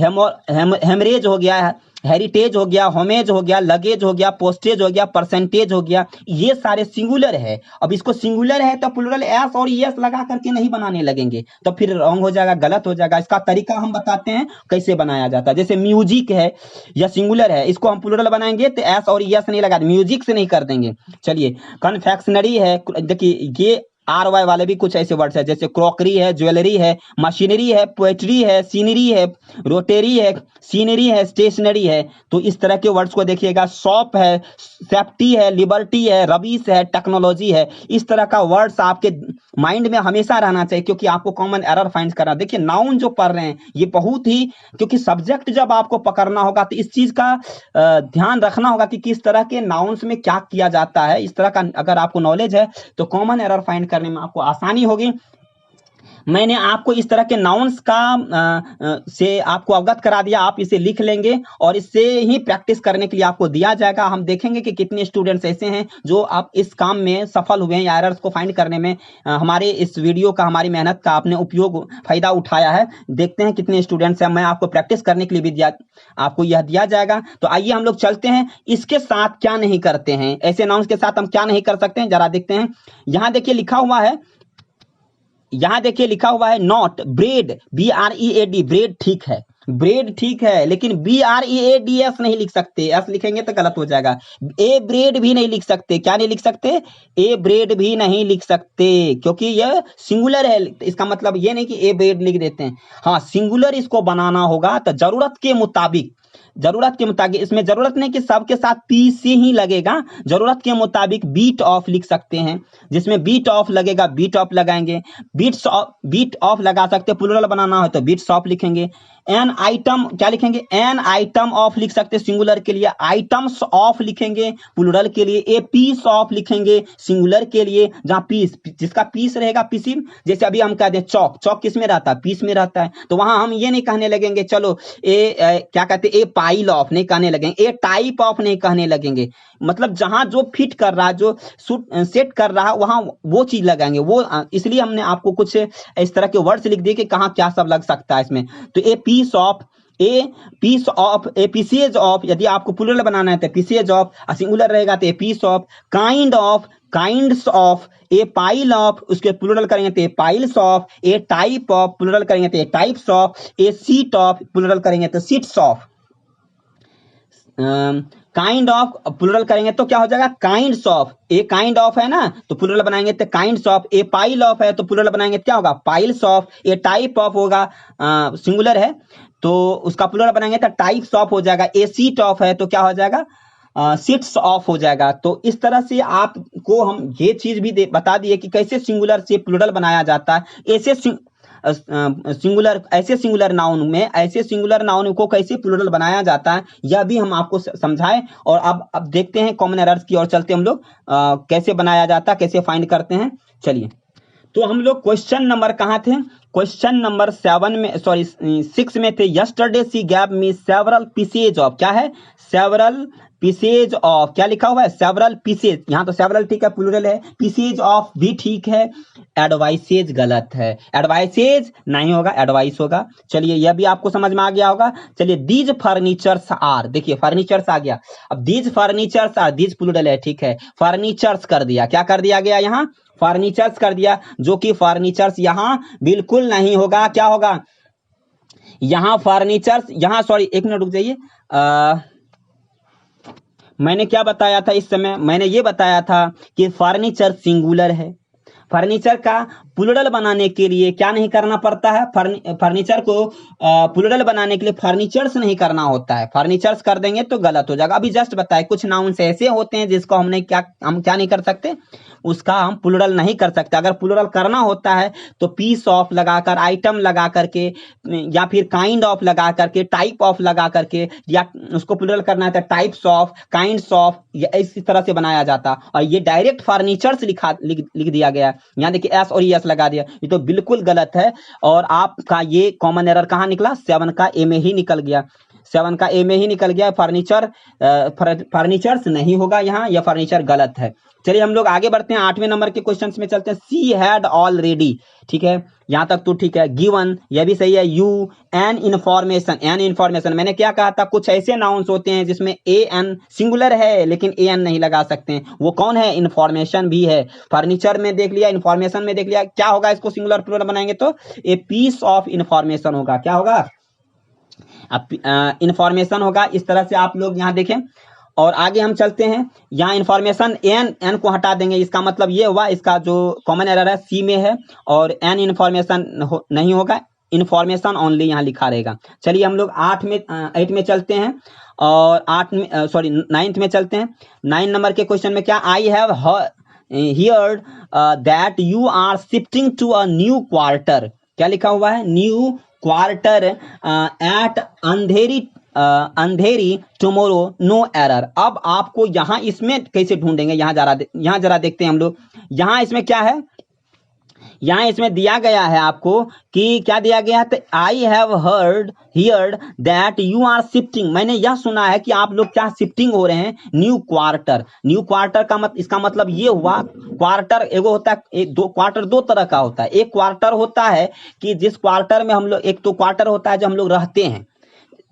हेमरेज हो गया, हेरिटेज हो गया, होमेज हो गया, लगेज हो गया, पोस्टेज हो गया, परसेंटेज हो गया, ये सारे सिंगुलर है। अब इसको सिंगुलर है तो प्लूरल एस और एस लगा करके नहीं बनाने लगेंगे, तो फिर रॉन्ग हो जाएगा, गलत हो जाएगा। इसका तरीका हम बताते हैं कैसे बनाया जाता है। जैसे म्यूजिक है या सिंगुलर है, इसको हम प्लूरल बनाएंगे तो एस और एस नहीं लगा, म्यूजिक से नहीं कर देंगे। चलिए, कन्फेक्शनरी है, देखिए ये आर वाई वाले भी कुछ ऐसे वर्ड्स है, जैसे क्रॉकरी है, ज्वेलरी है, मशीनरी है, पोएट्री है, सीनरी है, रोटेरी है, सीनरी है, स्टेशनरी है। तो इस तरह के वर्ड्स को देखिएगा। शॉप है, सेफ्टी है, लिबर्टी है, रबीस है, टेक्नोलॉजी है। इस तरह का वर्ड्स आपके माइंड में हमेशा रहना चाहिए, क्योंकि आपको कॉमन एरर फाइंड करना। देखिए नाउन जो पढ़ रहे हैं ये बहुत ही, क्योंकि सब्जेक्ट जब आपको पकड़ना होगा तो इस चीज का ध्यान रखना होगा कि किस तरह के नाउन्स में क्या किया जाता है। इस तरह का अगर आपको नॉलेज है तो कॉमन एरर फाइंड करने में आपको आसानी होगी। मैंने आपको इस तरह के नाउन्स का से आपको अवगत करा दिया, आप इसे लिख लेंगे और इससे ही प्रैक्टिस करने के लिए आपको दिया जाएगा। हम देखेंगे कि कितने स्टूडेंट्स ऐसे हैं जो आप इस काम में सफल हुए हैं या एरर्स को फाइंड करने में हमारे इस वीडियो का, हमारी मेहनत का आपने उपयोग फायदा उठाया है। देखते हैं कितने स्टूडेंट्स हैं। मैं आपको प्रैक्टिस करने के लिए भी आपको यह दिया जाएगा। तो आइए हम लोग चलते हैं, इसके साथ क्या नहीं करते हैं, ऐसे नाउन्स के साथ हम क्या नहीं कर सकते हैं जरा देखते हैं। यहाँ देखिए लिखा हुआ है, यहां देखिए लिखा हुआ है नॉट ब्रेड, BREAD, ब्रेड ठीक है, ब्रेड ठीक है, लेकिन BREADS नहीं लिख सकते, एस लिखेंगे तो गलत हो जाएगा। ए ब्रेड भी नहीं लिख सकते, क्या नहीं लिख सकते, ए ब्रेड भी नहीं लिख सकते, क्योंकि यह सिंगुलर है। इसका मतलब ये नहीं कि ए ब्रेड लिख देते हैं, हाँ सिंगुलर इसको बनाना होगा तो जरूरत के मुताबिक, जरूरत के मुताबिक, इसमें जरूरत नहीं कि सबके साथ पी से ही लगेगा, जरूरत के मुताबिक बीट ऑफ लिख सकते हैं, जिसमें बीट ऑफ लगेगा बीट ऑफ लगाएंगे, बीट ऑफ लगा सकते हैं। प्लूरल बनाना हो तो बीट्स ऑफ लिखेंगे। एन आइटम क्या लिखेंगे, एन आइटम ऑफ लिख सकते हैं सिंगुलर के लिए, आइटम्स ऑफ लिखेंगे प्लूरल के लिए, ए पीस ऑफ लिखेंगे सिंगुलर के लिए, जहां पीस, जिसका पीस रहेगा पीसी, जैसे अभी हम कहते हैं चौक, चौक किस में रहता है, पीस में रहता है, तो वहां हम ये नहीं कहने लगेंगे चलो क्या कहते हैं, ए पाइल ऑफ नहीं कहने लगेंगे, ए टाइप ऑफ नहीं कहने लगेंगे। मतलब जहां जो फिट कर रहा है, जो सेट कर रहा है, वहां वो चीज लगाएंगे। वो इसलिए हमने आपको कुछ इस तरह के वर्ड्स लिख दिए कि कहाँ क्या सब लग सकता है इसमें। तो a piece of, a piece of, a pieces of, यदि आपको प्लूरल बनाना है तो पीसेज ऑफ, सिंगुलर रहेगा तो a piece of, kind of, kinds of, a pile of, उसके प्लूरल करेंगे तो a piles of, a type of plural करेंगे तो a types of, a sheet of plural करेंगे तो sheets of, kind of plural करेंगे तो क्या हो जाएगा, kinds of, a kind of है ना तो प्लूरल बनाएंगे तो kinds of, a pile of है तो प्लूरल बनाएंगे क्या होगा, piles of, a type of होगा सिंगुलर है तो उसका प्लूरल बनाएंगे तो टाइप्स ऑफ हो जाएगा, ए सीट ऑफ है तो क्या हो जाएगा, सीट्स ऑफ हो जाएगा। तो इस तरह से आपको हम ये चीज भी बता दिए कि कैसे सिंगुलर से प्लूरल बनाया जाता है, ऐसे सिंगुलर, ऐसे सिंगुलर नाउन में, ऐसे सिंगुलर नाउन को कैसे प्लूरल बनाया जाता है, यह भी हम आपको समझाएं। और अब देखते हैं कॉमन एरर्स की ओर चलते हम लोग, कैसे बनाया जाता है, कैसे फाइंड करते हैं। चलिए, तो हम लोग क्वेश्चन नंबर कहाँ थे, क्वेश्चन नंबर 6 में थे। Yesterday she gave me several pieces of, क्या है, सेवरल पीसेज ऑफ, क्या लिखा हुआ है, सेवरल पीसेज, यहाँ तो सेवरल ठीक है, प्लूरल है, पीसेज ऑफ भी ठीक है, एडवाइसेज गलत है, एडवाइसेज नहीं होगा, एडवाइस होगा। चलिए यह भी आपको समझ में आ गया होगा। चलिए, दीज फर्नीचर्स आर, देखिए फर्नीचर्स आ गया, अब these furnitures are, these plural है ठीक है, फर्नीचर्स कर दिया, क्या कर दिया गया यहाँ, फर्नीचर्स कर दिया, जो कि फर्नीचर्स यहाँ बिल्कुल नहीं होगा, क्या होगा यहाँ फर्नीचर्स, यहाँ सॉरी एक मिनट रुक जाइए, मैंने क्या बताया था इस समय, मैंने ये बताया था कि फर्नीचर सिंगुलर है, फर्नीचर का प्लूरल बनाने के लिए क्या नहीं करना पड़ता है, फर्नीचर को प्लूरल बनाने के लिए फर्नीचर्स नहीं करना होता है, फर्नीचर्स कर देंगे तो गलत हो जाएगा। अभी जस्ट बताए कुछ नाउन्स ऐसे होते हैं जिसको हम क्या नहीं कर सकते, उसका हम प्लूरल नहीं कर सकते। अगर प्लूरल करना होता है तो पीस ऑफ लगाकर, आइटम लगा करके, या फिर काइंड ऑफ लगा करके, टाइप ऑफ लगा करके, या उसको प्लूरल करना है तो टाइप्स ऑफ, काइंड्स ऑफ, इस तरह से बनाया जाता। और ये डायरेक्ट फर्नीचर्स लिख दिया गया, यहाँ देखिए एस और एस लगा दिया, ये तो बिल्कुल गलत है। और आपका ये कॉमन एरर कहाँ निकला, 7 का ए में ही निकल गया। 7 का ए में ही निकल गया। फर्नीचर फर्नीचर्स नहीं होगा यहाँ, यह फर्नीचर गलत है। चलिए हम लोग आगे बढ़ते हैं, 8वें नंबर के क्वेश्चन में चलते हैं। सी हैड ऑलरेडी, ठीक है, यहाँ तक तो ठीक है। गिवन, यह भी सही है। You an information, an information, मैंने क्या कहा था, कुछ ऐसे नाउन्स होते हैं जिसमें ए एन सिंगुलर है लेकिन ए एन नहीं लगा सकते हैं, वो कौन है, इंफॉर्मेशन भी है। फर्नीचर में देख लिया, इंफॉर्मेशन में देख लिया, क्या होगा इसको सिंगुलर प्लूरल बनाएंगे तो ए पीस ऑफ इंफॉर्मेशन होगा। क्या होगा, इंफॉर्मेशन होगा। इस तरह से आप लोग यहाँ देखें और आगे हम चलते हैं। यहाँ इंफॉर्मेशन एन, एन को हटा देंगे, इसका मतलब ये हुआ, इसका जो कॉमन एरर है सी में है और एन इंफॉर्मेशन नहीं होगा, इंफॉर्मेशन ओनली यहाँ लिखा रहेगा। चलिए हम लोग 8 में चलते हैं और 9th में चलते हैं। 9 नंबर के क्वेश्चन में क्या, I have heard that you are shifting to a new quarter. क्या लिखा हुआ है, new quarter at Andheri tomorrow, no error. अब आपको यहाँ इसमें कैसे ढूंढेंगे, यहाँ जरा देखते हैं हम लोग। यहाँ इसमें क्या है, यहाँ इसमें दिया गया है आपको कि क्या दिया गया है, I have heard that you are shifting, मैंने यह सुना है कि आप लोग क्या शिफ्टिंग हो रहे हैं न्यू क्वार्टर। न्यू क्वार्टर का इसका मतलब ये हुआ, क्वार्टर एगो होता है, क्वार्टर दो तरह का होता है। एक क्वार्टर होता है कि जिस क्वार्टर में हम लोग, एक तो क्वार्टर होता है जो हम लोग रहते हैं,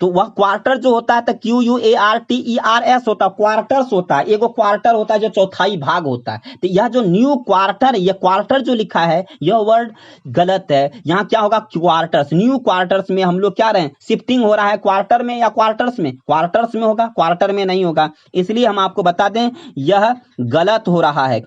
तो वह क्वार्टर जो होता है तो QUARTERS होता है, क्वार्टर्स होता है। एगो क्वार्टर होता है जो चौथाई भाग होता है। तो यह जो न्यू क्वार्टर, यह क्वार्टर जो लिखा है यह वर्ड गलत है। यहाँ क्या होगा, क्वार्टर्स, न्यू क्वार्टर्स में हम लोग क्या रहे, शिफ्टिंग हो रहा है, क्वार्टर में या क्वार्टर्स में, क्वार्टर्स में होगा, क्वार्टर में नहीं होगा। इसलिए हम आपको बता दें यह गलत हो रहा है।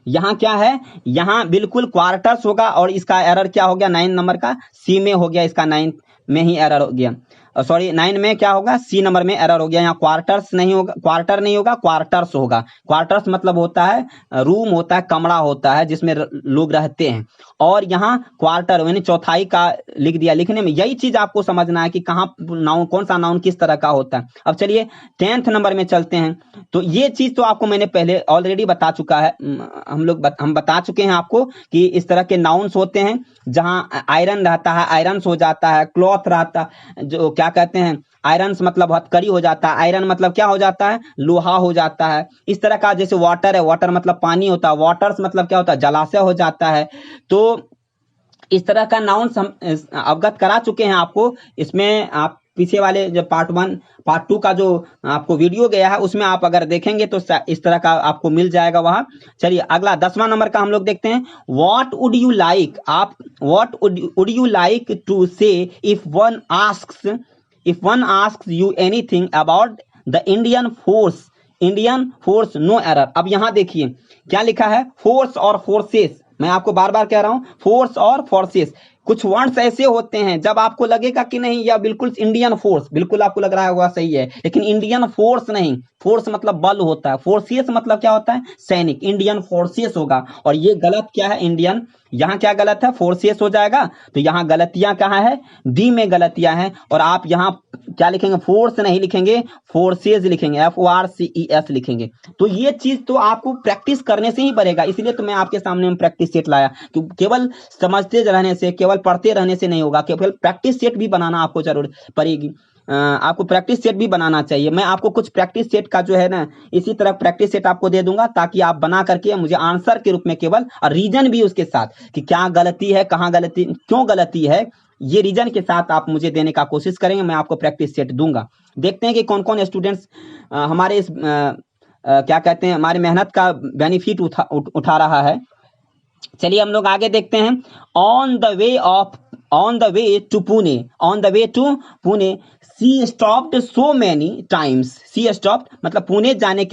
यहाँ क्या है, यहाँ बिल्कुल क्वार्टर्स होगा और इसका एरर क्या हो गया, 9 नंबर का सी में हो गया, इसका 9 में ही एरर हो गया। 9 में क्या होगा, सी नंबर में एरर हो गया। यहाँ क्वार्टर्स नहीं होगा, क्वार्टर नहीं होगा, क्वार्टर्स होगा। क्वार्टर्स मतलब होता है रूम होता है, कमरा होता है जिसमें लोग रहते हैं। और यहाँ क्वार्टर यानी चौथाई का लिख दिया। लिखने में यही चीज आपको समझना है कि कहाँ नाउन, कौन सा नाउन किस तरह का होता है। अब चलिए 10th नंबर में चलते हैं। तो ये चीज तो आपको मैंने पहले ऑलरेडी बता चुका है, हम बता चुके हैं आपको कि इस तरह के नाउन्स होते हैं जहां आयरन रहता है, आयरन्स हो जाता है, क्लॉथ रहता, जो क्या कहते हैं, आयरन्स मतलब हथकड़ी हो जाता है, आयरन मतलब क्या हो जाता है, लोहा हो जाता है। इस तरह का जैसे वाटर है, वाटर मतलब पानी होता है, वाटर्स मतलब क्या होता है, जलाशय हो जाता है। तो इस तरह का नाउन्स हम अवगत करा चुके हैं आपको। इसमें आप पीछे वाले जो पार्ट 1 पार्ट 2 का जो आपको वीडियो गया है उसमें आप अगर देखेंगे तो इस तरह का आपको मिल जाएगा वहां। चलिए अगला 10वां नंबर का हम लोग देखते हैं। व्हाट वुड यू लाइक, आप what would you like to say if one asks you anything about the Indian force, no error. अब यहां देखिए क्या लिखा है, फोर्स और फोर्सेस। मैं आपको बार बार कह रहा हूं फोर्स और फोर्सेस। कुछ वर्ड्स ऐसे होते हैं जब आपको लगेगा कि नहीं यह बिल्कुल इंडियन फोर्स, बिल्कुल आपको लग रहा होगा सही है, लेकिन इंडियन फोर्स नहीं। फोर्स मतलब बल होता है, फोर्सेस मतलब क्या होता है, सैनिक। इंडियन फोर्सेस होगा और ये गलत क्या है, इंडियन। यहाँ क्या गलत है, फोर्सेस हो जाएगा। तो यहाँ गलतियां कहाँ है, डी में गलतियां हैं। और आप यहाँ क्या लिखेंगे, फोर्स नहीं लिखेंगे, फोर्सेस लिखेंगे, FORCES लिखेंगे। तो ये चीज तो आपको प्रैक्टिस करने से ही बढ़ेगा। इसलिए तो मैं आपके सामने प्रैक्टिस सेट लाया कि केवल समझते रहने से, केवल पढ़ते रहने से नहीं होगा, केवल प्रैक्टिस सेट भी बनाना आपको जरूर पड़ेगी। आपको प्रैक्टिस सेट भी बनाना चाहिए। मैं आपको कुछ प्रैक्टिस सेट का जो है ना, इसी तरह प्रैक्टिस सेट आपको दे दूंगा ताकि आप बना करके मुझे आंसर के रूप में केवल, और रीजन भी उसके साथ कि क्या गलती है, कहाँ गलती, क्यों गलती है, ये रीजन के साथ आप मुझे देने का कोशिश करेंगे। मैं आपको प्रैक्टिस सेट दूंगा। देखते हैं कि कौन कौन स्टूडेंट्स हमारे इस क्या कहते हैं, हमारी मेहनत का बेनिफिट उठा रहा है। चलिए हम लोग आगे देखते हैं। On the way to Pune she stopped so many times. She stopped मतलब पुणे जाने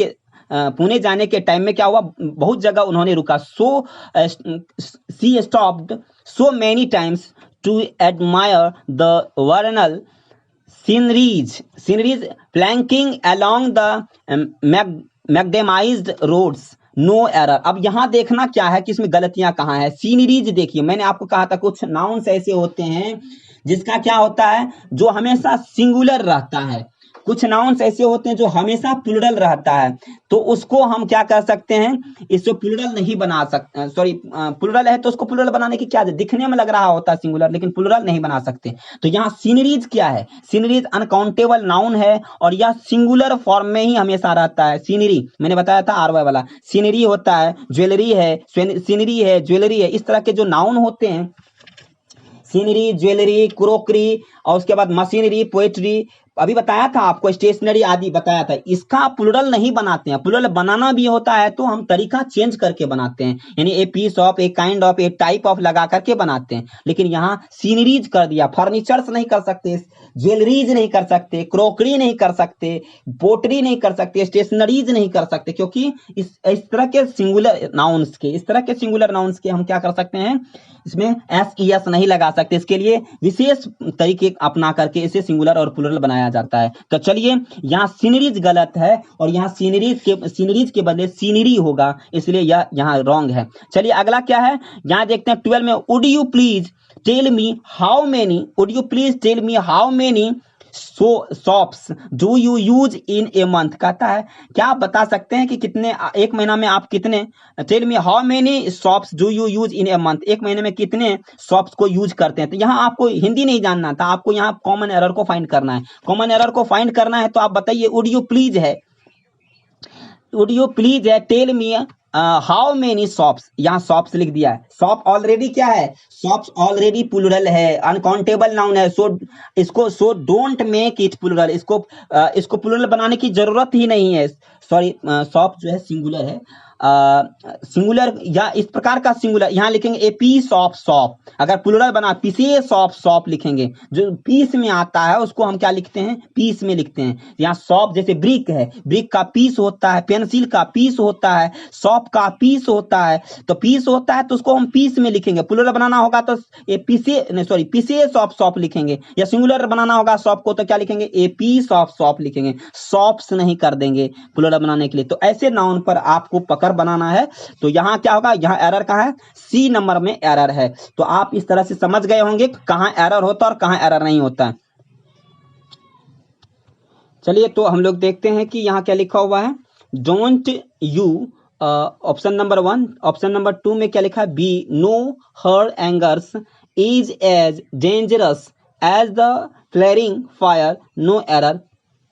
के टाइम में क्या हुआ, बहुत जगह उन्होंने रुका। She stopped so many times to admire the vernal sceneries flanking along the macadamised roads, no error. अब यहां देखना क्या है कि इसमें गलतियां कहां है। सीनरीज देखिए, मैंने आपको कहा था कुछ नाउन्स ऐसे होते हैं जिसका क्या होता है, जो हमेशा सिंगुलर रहता है। कुछ नाउन्स ऐसे होते हैं जो हमेशा प्लूरल रहता है, तो उसको हम क्या कर सकते हैं, इसको प्लूरल नहीं बना सकते, सॉरी प्लूरल है तो उसको प्लूरल बनाने की क्या, दिखने में लग रहा होता है सिंगुलर, लेकिन प्लूरल नहीं बना सकते। तो यहाँ सीनरीज क्या है, सीनरीज अनकाउंटेबल नाउन है और यह सिंगुलर फॉर्म में ही हमेशा रहता है। सीनरी मैंने बताया था आरवाई वाला, सीनरी होता है, ज्वेलरी है, सीनरी है, ज्वेलरी है, इस तरह के जो नाउन होते हैं, सीनरी, ज्वेलरी, क्रोकरी और उसके बाद मशीनरी, पोएट्री, अभी बताया था आपको, स्टेशनरी आदि बताया था, इसका प्लूरल नहीं बनाते हैं। प्लूरल बनाना भी होता है तो हम तरीका चेंज करके बनाते हैं, यानी a piece of, a kind of, a type of लगा करके बनाते हैं। लेकिन यहाँ सीनरीज कर दिया, फर्नीचर्स नहीं कर सकते, ज्वेलरीज नहीं कर सकते, क्रोकरी नहीं कर सकते, पोटरी नहीं कर सकते, स्टेशनरीज नहीं कर सकते, क्योंकि इस तरह के सिंगुलर नाउन्स के, इस तरह के सिंगुलर नाउन्स के हम क्या कर सकते हैं, इसमें एस ई एस नहीं लगा सकते। इसके लिए विशेष तरीके अपना करके इसे सिंगुलर और प्लूरल बनाया जाता है। तो चलिए, यहाँ सीनरीज गलत है और यहाँ सीनरीज के बदले सीनरी होगा, इसलिए यह यहाँ रॉन्ग है। चलिए अगला क्या है, यहाँ देखते हैं 12 में, would you please tell me how many shops do you use in a month, कहता है क्या आप बता सकते हैं कि कितने, एक महीना में आप कितने, tell me how many shops do you use in a month, एक महीने में कितने शॉप्स को यूज करते हैं। तो यहाँ आपको हिंदी नहीं जानना था, आपको यहाँ कॉमन एरर को फाइंड करना है। कॉमन एरर को फाइंड करना है तो आप बताइए, वुड यू प्लीज है, वुड यू प्लीज है, tell me how many shops, यहाँ शॉप्स लिख दिया है। शॉप ऑलरेडी क्या है, शॉप्स ऑलरेडी प्लूरल है, अनकाउंटेबल नाउन है, so don't make it plural, इसको प्लूरल बनाने की जरूरत ही नहीं है। सॉरी, शॉप जो है सिंगुलर है, सिंगुलर या इस प्रकार का सिंगुलर यहाँ लिखेंगे, ए पीस ऑफ शॉप, अगर प्लूरल बना पीसेस ऑफ शॉप लिखेंगे, जो पीस में आता है उसको हम क्या लिखते हैं, पीस में लिखते हैं। यहाँ शॉप जैसे ब्रिक है, ब्रिक का पीस होता है, पेंसिल का पीस होता है, शॉप का पीस होता है, तो पीस होता है तो उसको हम पीस में लिखेंगे। प्लूरल बनाना होगा तो ए पीसेस ऑफ शॉप लिखेंगे, या सिंगुलर बनाना होगा शॉप को तो क्या लिखेंगे, ए पीस ऑफ शॉप लिखेंगे, शॉप्स नहीं कर देंगे प्लूरल बनाने के लिए। तो ऐसे नाउन पर आपको पकड़ बनाना है। तो यहाँ क्या होगा, यहाँ एरर कहाँ है, सी नंबर में एरर है। तो आप इस तरह से समझ गए होंगे कहाँ एरर होता है और कहाँ एरर नहीं होता है। चलिए तो हम लोग देखते हैं कि यहाँ क्या लिखा हुआ है, don't you, option number 1, option number 2 में क्या लिखा है, be no her angers is as dangerous as the flaring fire, no error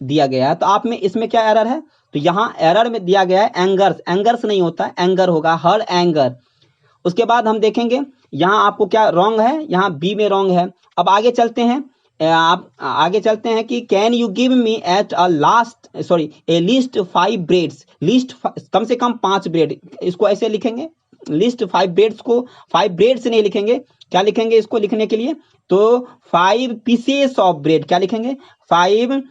दिया गया है। तो आप में इसमें क्या एरर है, तो यहाँ एरर में दिया गया है एंगर्स, एंगर्स नहीं होता, एंगर होगा, हर एंगर। उसके बाद हम देखेंगे यहाँ आपको क्या रॉन्ग है, यहाँ बी में रॉन्ग है। अब आगे चलते हैं, आप आगे चलते हैं कि can you give me at a list 5 breads, list कम से कम 5 ब्रेड, इसको ऐसे लिखेंगे, लिस्ट 5 ब्रेड्स को 5 ब्रेड्स नहीं लिखेंगे, क्या लिखेंगे इसको लिखने के लिए, तो 5 पीसेस ऑफ ब्रेड, क्या लिखेंगे, 5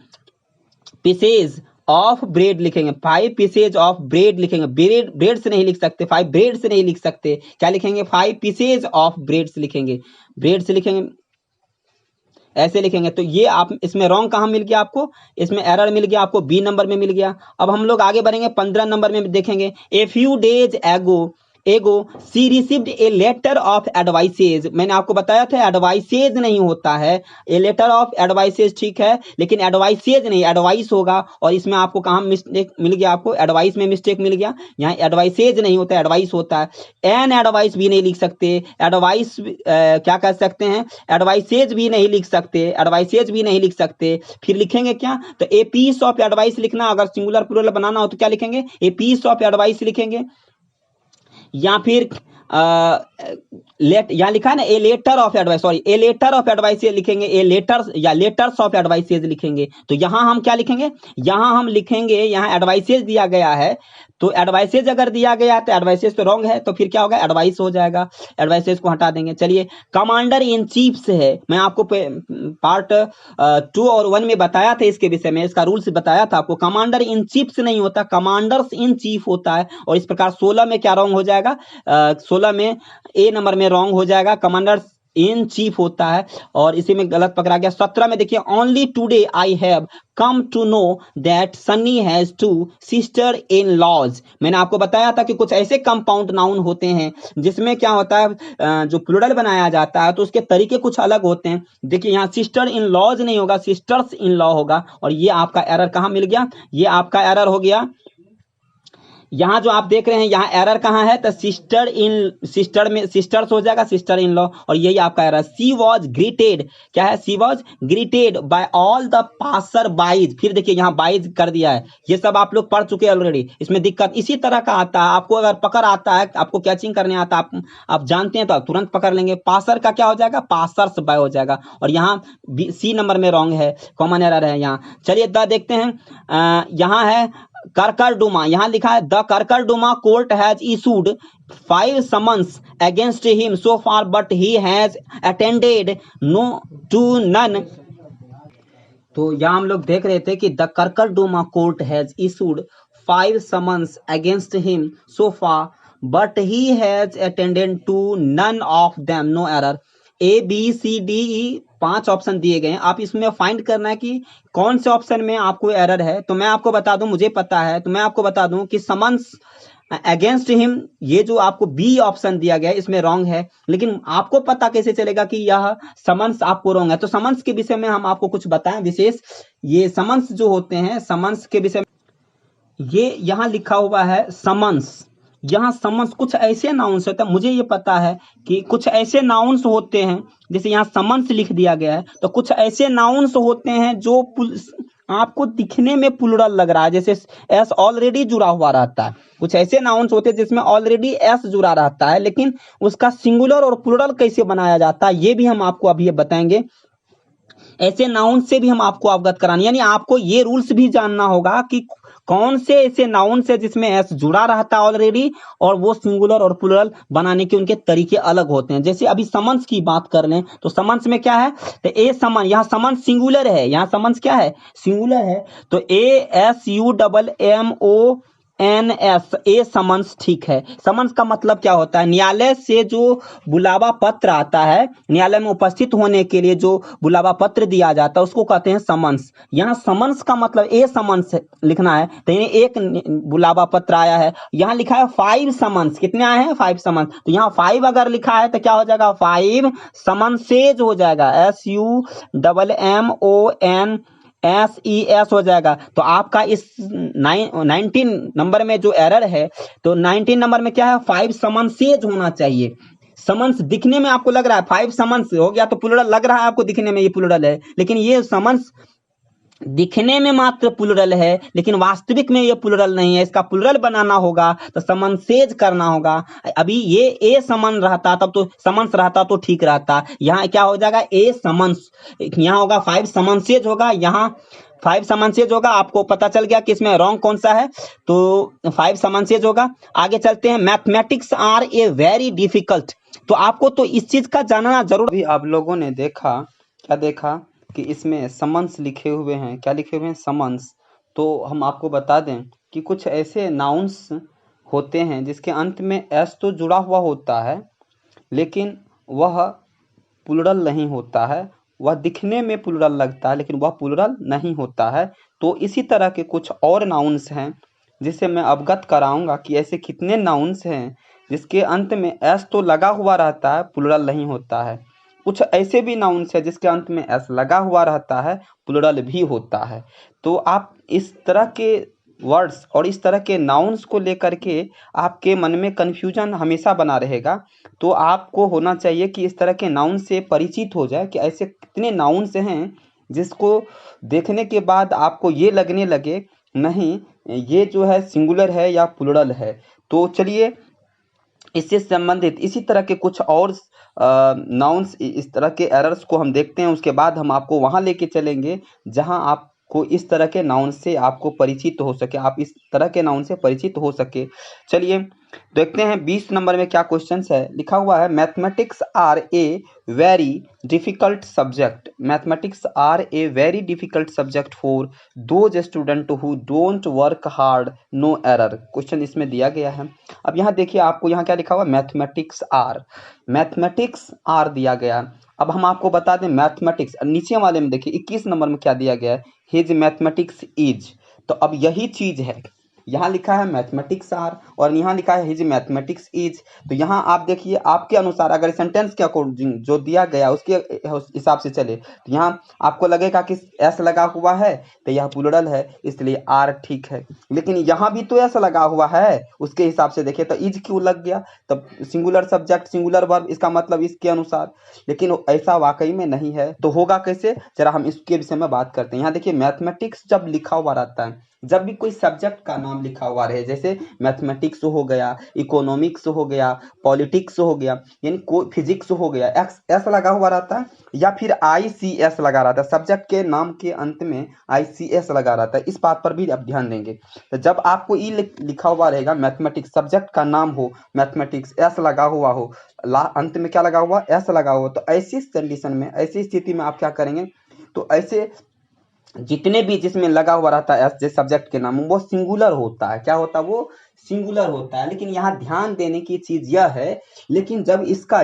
पीसेज ऑफ ब्रेड लिखेंगे, 5 पीसेज ऑफ ब्रेड लिखेंगे, ब्रेड से नहीं लिख सकते, 5 ब्रेड से नहीं लिख सकते, क्या लिखेंगे, 5 पीसेज ऑफ ब्रेड से लिखेंगे, ब्रेड से लिखेंगे, ऐसे लिखेंगे। तो ये आप इसमें रॉन्ग कहाँ मिल गया आपको, इसमें एरर मिल गया आपको, बी नंबर में मिल गया। अब हम लोग आगे बढ़ेंगे, 15 नंबर में देखेंगे, ए few days ago she received a letter of advices, मैंने आपको बताया था एडवाइसेज नहीं होता है, ए लेटर ऑफ एडवाइसेज ठीक है, लेकिन एडवाइसेज नहीं, एडवाइस होगा, और इसमें आपको कहाँ मिस्टेक मिल गया, आपको एडवाइस में मिस्टेक मिल गया, यहाँ एडवाइसेज नहीं होता, एडवाइस होता है। एन एडवाइस भी नहीं लिख सकते, एडवाइस क्या कर सकते हैं, एडवाइसेज भी नहीं लिख सकते, एडवाइसेज भी नहीं लिख सकते। फिर लिखेंगे क्या, तो ए पीस ऑफ एडवाइस लिखना, अगर सिंगुलर प्लूरल बनाना हो तो क्या लिखेंगे, ए पीस ऑफ एडवाइस लिखेंगे, या फिर यहाँ लिखा है ना a letter of advice, sorry a letter of advice लिखेंगे, ए लेटर्स या लेटर्स ऑफ एडवाइसेज लिखेंगे। तो यहाँ हम क्या लिखेंगे, यहाँ हम लिखेंगे, यहाँ एडवाइसेज दिया गया है, तो एडवाइसेज अगर दिया गया तो एडवाइसेज तो रॉन्ग है, तो फिर क्या होगा, एडवाइस हो जाएगा, एडवाइसेज को हटा देंगे। चलिए, कमांडर इन चीफ है, मैं आपको पार्ट 2 और 1 में बताया था इसके विषय में, इसका रूल्स बताया था आपको, कमांडर इन चीफ नहीं होता, कमांडर्स इन चीफ होता है। और इस प्रकार 16 में क्या रॉन्ग हो जाएगा, 16 में ए नंबर में रॉन्ग हो जाएगा, कमांडर्स इन चीफ होता है और इसी में गलत पकड़ा गया। 17 में देखिए only today I have come to know that Sunny has 2 sister in laws. मैंने आपको बताया था कि कुछ ऐसे कंपाउंड नाउन होते हैं जिसमें क्या होता है, जो प्लूरल बनाया जाता है तो उसके तरीके कुछ अलग होते हैं। देखिए यहाँ सिस्टर इन लॉज नहीं होगा, सिस्टर्स इन लॉ होगा। और ये आपका एरर कहाँ मिल गया, ये आपका एरर हो गया यहाँ जो आप देख रहे हैं, यहाँ एरर कहाँ है, तो सिस्टर में सिस्टर्स हो जाएगा, सिस्टर इन लॉ, और यही आपका एरर। सी वॉज ग्रीटेड, क्या है, she was greeted by all the passersby. फिर देखिए यहाँ बाइज कर दिया है, ये सब आप लोग पढ़ चुके हैं ऑलरेडी। इसमें दिक्कत इसी तरह का आता है, आपको अगर पकड़ आता है, आपको कैचिंग करने आता है, आप जानते हैं तो आप तुरंत पकड़ लेंगे। पासर का क्या हो जाएगा, पासर्स बाय हो जाएगा। और यहाँ सी नंबर में रॉन्ग है, कॉमन एरर है यहाँ। चलिए द देखते हैं, यहाँ है करकरडुमा, यहां लिखा है the Karkardooma court has issued 5 summons against him so far but he has attended no to none. तो यहां हम लोग देख रहे थे कि the Karkardooma court has issued 5 summons against him so far but he has attended to none of them, no error. A B C D E 5 option दिए गए हैं, आप इसमें फाइंड करना है कि कौन से ऑप्शन में आपको एरर है। तो मैं आपको बता दूं, मुझे पता है, तो मैं आपको बता दूं कि समन्स अगेंस्ट हिम, ये जो आपको बी ऑप्शन दिया गया है इसमें रॉन्ग है। लेकिन आपको पता कैसे चलेगा कि यह समन्स आपको रॉन्ग है? तो समन्स के विषय में हम आपको कुछ बताएं विशेष। ये समन्स जो होते हैं, समन्स के विषय में ये यहाँ लिखा हुआ है समन्स। यहाँ समन्स कुछ ऐसे नाउन्स होते हैं, मुझे ये पता है कि कुछ ऐसे नाउन्स होते हैं, जैसे यहाँ समन्स लिख दिया गया है, तो कुछ ऐसे नाउन्स होते हैं जो आपको दिखने में प्लूरल लग रहा है, जैसे एस ऑलरेडी जुड़ा हुआ रहता है। कुछ ऐसे नाउन्स होते हैं जिसमें ऑलरेडी एस जुड़ा रहता है, लेकिन उसका सिंगुलर और प्लूरल कैसे बनाया जाता है ये भी हम आपको अभी बताएंगे। ऐसे नाउन से भी हम आपको अवगत कराने, यानी आपको ये रूल्स भी जानना होगा कि कौन से ऐसे नाउन से जिसमें एस जुड़ा रहता है ऑलरेडी, और वो सिंगुलर और प्लूरल बनाने के उनके तरीके अलग होते हैं। जैसे अभी समन्स की बात कर लें तो समन्स में क्या है, तो ए समन, यहाँ समन्स सिंगुलर है, यहाँ समन्स क्या है, सिंगुलर है। तो ASUMMONS, ए समन्स, ठीक है। समन्स का मतलब क्या होता है, न्यायालय से जो बुलावा पत्र आता है, न्यायालय में उपस्थित होने के लिए जो बुलावा पत्र दिया जाता है उसको कहते हैं समन्स। यहाँ समन्स का मतलब ए समन्स लिखना है, तो एक बुलावा पत्र आया है, यहाँ लिखा है 5 समन्स। कितने आए हैं, 5 समन्स। तो यहाँ 5 अगर लिखा है तो क्या हो जाएगा, 5 समन्सेज हो जाएगा, SUMMONSES हो जाएगा। तो आपका इस 19 नंबर में जो एरर है, तो 19 नंबर में क्या है, 5 समन्सेज होना चाहिए। समन्स दिखने में आपको लग रहा है 5 समन्स हो गया तो प्लूरल लग रहा है आपको, दिखने में ये प्लूरल है, लेकिन ये समन्स दिखने में मात्र प्लूरल है, लेकिन वास्तविक में ये प्लूरल नहीं है। इसका प्लूरल बनाना होगा तो समन्सेज करना होगा। अभी ये ए समन रहता, तब तो समन्स रहता तो ठीक रहता। यहाँ क्या हो जाएगा, ए समन्स, यहाँ होगा 5 समन्सेज होगा, यहाँ 5 समन्सेज होगा। आपको पता चल गया कि इसमें रॉन्ग कौन सा है, तो 5 समन्सेज होगा। आगे चलते हैं, mathematics are a very difficult. तो आपको तो इस चीज का जानना जरूर। अभी आप लोगों ने देखा, क्या देखा कि इसमें समन्स लिखे हुए हैं, क्या लिखे हुए हैं, समन्स। तो हम आपको बता दें कि कुछ ऐसे नाउन्स होते हैं जिसके अंत में एस तो जुड़ा हुआ होता है, लेकिन वह प्लूरल नहीं होता है। वह दिखने में प्लूरल लगता है, लेकिन वह प्लूरल नहीं होता है। तो इसी तरह के कुछ और नाउन्स हैं जिससे मैं अवगत कराऊंगा कि ऐसे कितने नाउन्स हैं जिसके अंत में एस तो लगा हुआ रहता है, प्लूरल नहीं होता है। कुछ ऐसे भी नाउन्स है जिसके अंत में एस लगा हुआ रहता है, प्लूरल भी होता है। तो आप इस तरह के वर्ड्स और इस तरह के नाउन्स को लेकर के आपके मन में कन्फ्यूजन हमेशा बना रहेगा। तो आपको होना चाहिए कि इस तरह के नाउन से परिचित हो जाए कि ऐसे कितने नाउन्स हैं जिसको देखने के बाद आपको ये लगने लगे नहीं ये जो है सिंगुलर है या प्लूरल है। तो चलिए इससे संबंधित इसी तरह के कुछ और नाउन्स, इस तरह के एरर्स को हम देखते हैं। उसके बाद हम आपको वहां लेके चलेंगे जहां आपको इस तरह के नाउन से आपको परिचित हो सके, आप इस तरह के नाउन से परिचित हो सके। चलिए देखते हैं 20 नंबर में क्या क्वेश्चन है। लिखा हुआ है mathematics are a very difficult subject. Mathematics are a very difficult subject for those student who don't work hard no error. Question इसमें दिया गया है। अब यहाँ देखिए, आपको यहाँ क्या लिखा हुआ, मैथमेटिक्स आर दिया गया। अब हम आपको बता दें मैथमेटिक्स, नीचे वाले में देखिए 21 नंबर में क्या दिया गया है, हिज मैथमेटिक्स इज। तो अब यही चीज है, यहाँ लिखा है मैथमेटिक्स आर और यहाँ लिखा है हिज मैथमेटिक्स इज। तो यहाँ आप देखिए, आपके अनुसार अगर सेंटेंस के अकॉर्डिंग जो दिया गया उसके हिसाब से चले तो यहाँ आपको लगेगा कि एस लगा हुआ है तो यह प्लूरल है, इसलिए आर ठीक है। लेकिन यहाँ भी तो एस लगा हुआ है, उसके हिसाब से देखिए तो इज क्यों लग गया, तब सिंगुलर सब्जेक्ट सिंगुलर वर्ब, इसका मतलब इसके अनुसार। लेकिन ऐसा वाकई में नहीं है, तो होगा कैसे, जरा हम इसके विषय में बात करते हैं। यहाँ देखिए मैथमेटिक्स जब लिखा हुआ रहता है, जब भी कोई सब्जेक्ट का नाम लिखा हुआ रहे, जैसे मैथमेटिक्स हो गया, इकोनॉमिक्स हो गया, पॉलिटिक्स हो गया, यानी कोई फिजिक्स हो गया, एक्स एस लगा हुआ रहता है या फिर ICS लगा रहता है, सब्जेक्ट के नाम के अंत में ICS लगा रहता है। इस बात पर भी आप ध्यान देंगे। तो जब आपको ई लिखा हुआ रहेगा, मैथमेटिक्स सब्जेक्ट का नाम हो, मैथमेटिक्स एस लगा हुआ हो, अंत में क्या लगा हुआ, एस लगा हुआ, तो ऐसी कंडीशन में, ऐसी स्थिति में आप क्या करेंगे, तो ऐसे जितने भी जिसमें लगा हुआ रहता है एस सब्जेक्ट के नाम, वो सिंगुलर होता है। क्या होता है, वो सिंगुलर होता है। लेकिन यहाँ ध्यान देने की चीज यह है, लेकिन जब इसका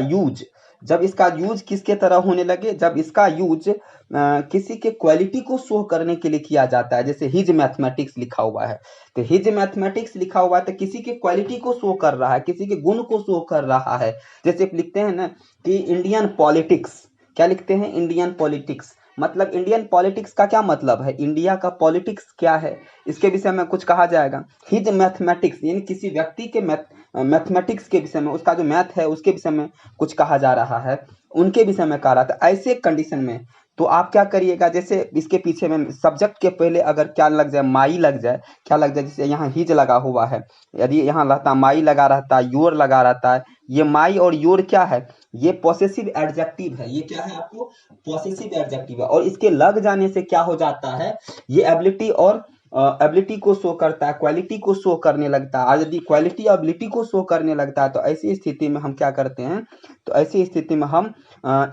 यूज किसके तरह होने लगे, जब इसका यूज किसी के क्वालिटी को शो करने के लिए किया जाता है, जैसे हिज मैथमेटिक्स लिखा हुआ है, तो हिज मैथमेटिक्स लिखा हुआ है तो किसी के क्वालिटी को शो कर रहा है, किसी के गुण को शो कर रहा है। जैसे लिखते हैं ना कि इंडियन पॉलिटिक्स, क्या लिखते हैं, इंडियन पॉलिटिक्स, मतलब इंडियन पॉलिटिक्स का क्या मतलब है, इंडिया का पॉलिटिक्स क्या है, इसके विषय में कुछ कहा जाएगा। हिज मैथमेटिक्स यानी किसी व्यक्ति के मैथमेटिक्स के विषय में, उसका जो मैथ है उसके विषय में कुछ कहा जा रहा है, उनके विषय में कह रहा था। ऐसे कंडीशन में तो आप क्या करिएगा, जैसे इसके पीछे में सब्जेक्ट के पहले अगर क्या लग जाए, माई लग जाए, क्या लग जाए, जैसे यहाँ हिज लगा हुआ है, यदि यहाँ रहता माई लगा रहता, योर लगा रहता है, ये माई और योर क्या है, ये पॉसेसिव एडजेक्टिव है। ये क्या है, आपको पॉसेसिव एडजेक्टिव है, और इसके लग जाने से क्या हो जाता है, ये एबिलिटी और एबिलिटी को शो करता है, क्वालिटी को शो करने लगता है। और यदि क्वालिटी एबिलिटी को शो करने लगता है तो ऐसी स्थिति में हम क्या करते हैं, तो ऐसी स्थिति में हम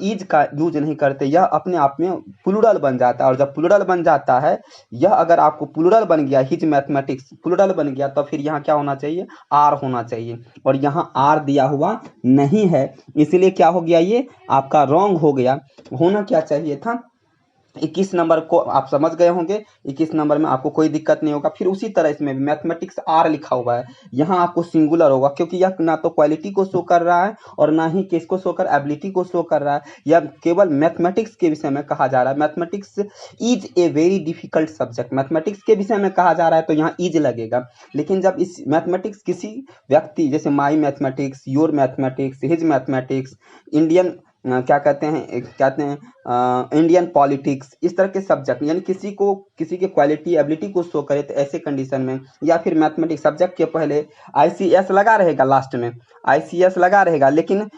इज का यूज नहीं करते, यह अपने आप में प्लूरल बन जाता है। और जब प्लूरल बन जाता है, यह अगर आपको प्लूरल बन गया, हिज मैथमेटिक्स प्लूरल बन गया, तो फिर यहाँ क्या होना चाहिए, आर होना चाहिए, और यहाँ आर दिया हुआ नहीं है, इसलिए क्या हो गया, ये आपका रॉन्ग हो गया। होना क्या चाहिए था, 21 नंबर को आप समझ गए होंगे, 21 नंबर में आपको कोई दिक्कत नहीं होगा। फिर उसी तरह इसमें भी मैथमेटिक्स आर लिखा हुआ है, यहाँ आपको सिंगुलर होगा, क्योंकि यह ना तो क्वालिटी को शो कर रहा है और ना ही किसको शो कर, एबिलिटी को शो कर रहा है। यह केवल मैथमेटिक्स के विषय में कहा जा रहा है। Mathematics is a very difficult subject, mathematics के विषय में कहा जा रहा है तो यहाँ इज लगेगा। लेकिन जब इस मैथमेटिक्स किसी व्यक्ति, जैसे my mathematics, your mathematics, his mathematics, Indian क्या कहते हैं इंडियन पॉलिटिक्स, इस तरह के सब्जेक्ट, यानी किसी के क्वालिटी एबिलिटी को शो करे, तो ऐसे कंडीशन में, या फिर मैथमेटिक्स सब्जेक्ट के पहले ICS लगा रहेगा, लास्ट में ICS लगा रहेगा, लेकिन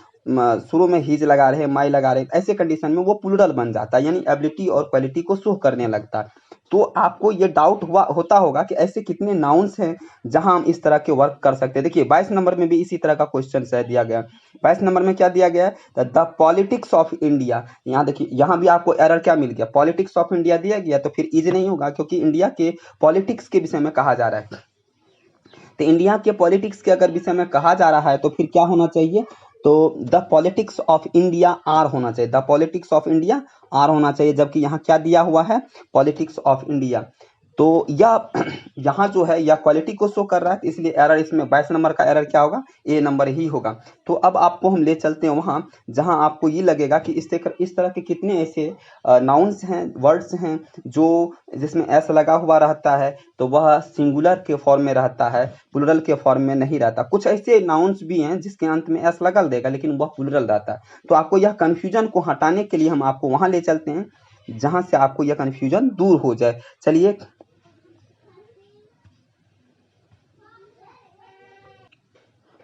शुरू में हिज लगा रहे, माई लगा रहे, ऐसे कंडीशन में वो प्लूरल बन जाता है, यानी एबिलिटी और क्वालिटी को शो करने लगता है। तो आपको ये डाउट होता होगा कि ऐसे कितने नाउन्स हैं जहां हम इस तरह के वर्क कर सकते हैं। देखिए 22 नंबर में भी इसी तरह का क्वेश्चन दिया गया। 22 नंबर में क्या दिया गया है, द पॉलिटिक्स ऑफ इंडिया। यहाँ देखिए, यहाँ भी आपको एरर क्या मिल गया, पॉलिटिक्स ऑफ इंडिया दिया गया, तो फिर इज नहीं होगा, क्योंकि इंडिया के पॉलिटिक्स के विषय में कहा जा रहा है। तो इंडिया के पॉलिटिक्स के अगर विषय में कहा जा रहा है तो फिर क्या होना चाहिए, तो the politics of India are होना चाहिए, the politics of India are होना चाहिए। जबकि यहाँ क्या दिया हुआ है, पॉलिटिक्स ऑफ इंडिया। तो यह यहाँ जो है यह क्वालिटी को शो कर रहा है, इसलिए एरर इसमें 22 नंबर का एरर क्या होगा, ए नंबर ही होगा। तो अब आपको हम ले चलते हैं वहाँ जहाँ आपको ये लगेगा कि इस तरह के कितने ऐसे नाउन्स हैं, वर्ड्स हैं जो जिसमें एस लगा हुआ रहता है तो वह सिंगुलर के फॉर्म में रहता है, प्लूरल के फॉर्म में नहीं रहता। कुछ ऐसे नाउन्स भी हैं जिसके अंत में एस लगा देगा लेकिन वह प्लूरल रहता है। तो आपको यह कन्फ्यूजन को हटाने के लिए हम आपको वहाँ ले चलते हैं जहाँ से आपको यह कन्फ्यूजन दूर हो जाए। चलिए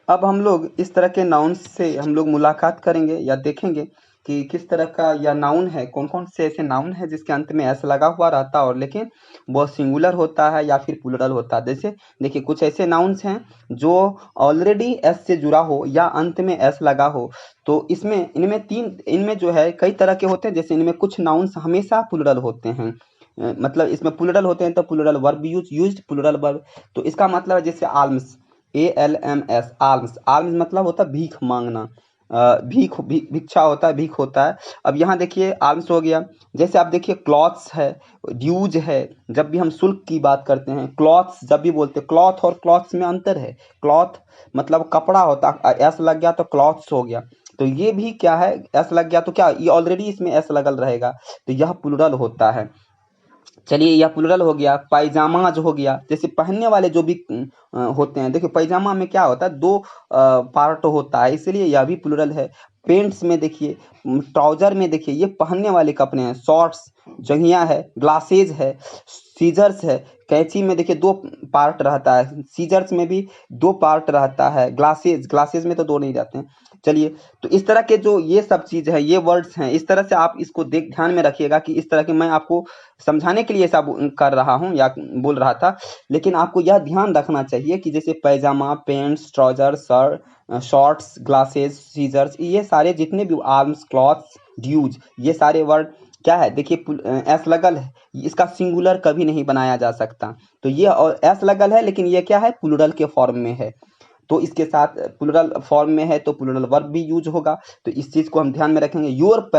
अब हम लोग इस तरह के नाउन्स से हम लोग मुलाकात करेंगे या देखेंगे कि किस तरह का या नाउन है, कौन कौन से ऐसे नाउन है जिसके अंत में एस लगा हुआ रहता है और लेकिन वो सिंगुलर होता है या फिर प्लूरल होता है। जैसे देखिए कुछ ऐसे नाउन्स हैं जो ऑलरेडी एस से जुड़ा हो या अंत में एस लगा हो, तो इसमें इनमें जो है कई तरह के होते हैं। जैसे इनमें कुछ नाउन्स हमेशा प्लूरल होते हैं, मतलब इसमें प्लूरल होते हैं तो plural verb used plural verb. तो इसका मतलब है जैसे आल्म्स, ALMS, आल्म्स, आल्म्स मतलब होता है भीख मांगना, भिक्षा होता है, भीख होता है। अब यहाँ देखिए आल्म्स हो गया। जैसे आप देखिए क्लॉथ्स है, ड्यूज है। जब भी हम शुल्क की बात करते हैं, क्लॉथ्स जब भी बोलते हैं, क्लॉथ और क्लॉथ्स में अंतर है। क्लॉथ मतलब कपड़ा होता है, एस लग गया तो क्लॉथ्स हो गया। तो ये भी क्या है, एस लग गया तो क्या, ये ऑलरेडी इसमें एस लगल रहेगा, तो यह प्लूरल होता है। चलिए यह प्लूरल हो गया। पायजामाज हो गया, जैसे पहनने वाले जो भी होते हैं। देखिए पैजामा में क्या होता है, दो पार्ट होता है, इसलिए यह भी प्लूरल है। पेंट्स में देखिए, ट्राउजर में देखिए, ये पहनने वाले कपड़े हैं। शॉर्ट्स, जंघिया है, ग्लासेज है, सीजर्स है। कैंची में देखिए दो पार्ट रहता है, सीजर्स में भी दो पार्ट रहता है, ग्लासेज में तो दो नहीं रहते हैं। चलिए, तो इस तरह के जो ये सब चीज है, ये वर्ड्स हैं, इस तरह से आप इसको ध्यान में रखिएगा कि इस तरह के मैं आपको समझाने के लिए ऐसा कर रहा हूँ या बोल रहा था। लेकिन आपको यह ध्यान रखना चाहिए कि जैसे pyjama, pants, trouser, shorts, glasses, scissors, ये सारे जितने भी आर्म्स, क्लॉथ्स, ड्यूज, ये सारे वर्ड क्या है, देखिए एस लगल है, इसका सिंगुलर कभी नहीं बनाया जा सकता। तो ये और एस लगल है, लेकिन ये क्या है, प्लूरल के फॉर्म में है। तो इसके साथ प्लूरल फॉर्म में है तो प्लूरल वर्ब भी यूज होगा। तो इस चीज को हम ध्यान में रखेंगे। योर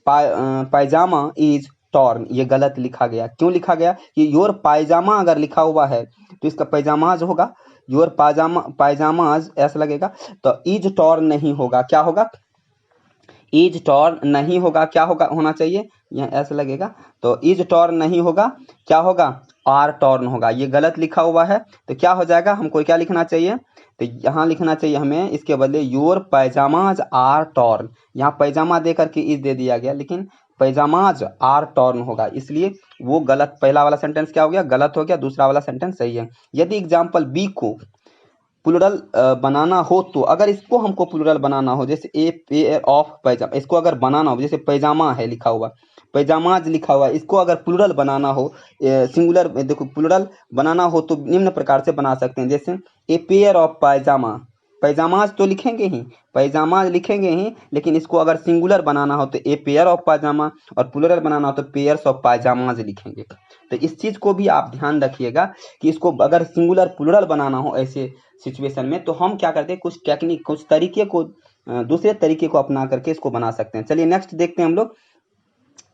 पायजामा इज टॉर्न, ये गलत लिखा गया। क्यों लिखा गया, कि योर पायजामा अगर लिखा हुआ है तो इसका पैजामाज होगा। योर पायजामाज ऐसा लगेगा, तो इज टॉर्न नहीं होगा, क्या होगा, इज टॉर्न नहीं होगा, क्या होगा, होना चाहिए, यहाँ ऐसा लगेगा, तो इज टॉर्न नहीं होगा, क्या होगा, आर टॉर्न होगा। ये गलत लिखा हुआ है, तो क्या हो जाएगा, हमको क्या लिखना चाहिए, तो यहाँ लिखना चाहिए हमें इसके बदले योर पैजामाज आर टॉर्न। यहाँ पैजामा दे करके इज दे दिया गया, लेकिन पैजामाज आर टॉर्न होगा, इसलिए वो गलत, पहला वाला सेंटेंस क्या हो गया, गलत हो गया, दूसरा वाला सेंटेंस सही है। यदि एग्जाम्पल बी को प्लूरल बनाना हो, तो अगर इसको हमको प्लूरल बनाना हो, जैसे ए पेयर ऑफ पैजामा, इसको अगर बनाना हो, जैसे पैजामा है लिखा हुआ, पैजामाज लिखा हुआ, इसको अगर प्लूरल बनाना हो, सिंगुलर देखो प्लूरल बनाना हो तो निम्न प्रकार से बना सकते हैं। जैसे ए पेयर ऑफ पैजामा, पैजामाज तो लिखेंगे ही, पैजामाज लिखेंगे ही, लेकिन इसको अगर सिंगुलर बनाना हो तो ए पेयर ऑफ पैजामा, और प्लूरल बनाना हो तो पेयर्स ऑफ पैजामाज लिखेंगे। तो इस चीज को भी आप ध्यान रखिएगा कि इसको अगर सिंगुलर प्लूरल बनाना हो ऐसे सिचुएशन में, तो हम क्या करते हैं, कुछ टेक्निक, कुछ तरीके को, दूसरे तरीके को अपना करके इसको बना सकते हैं। चलिए नेक्स्ट देखते हैं हम लोग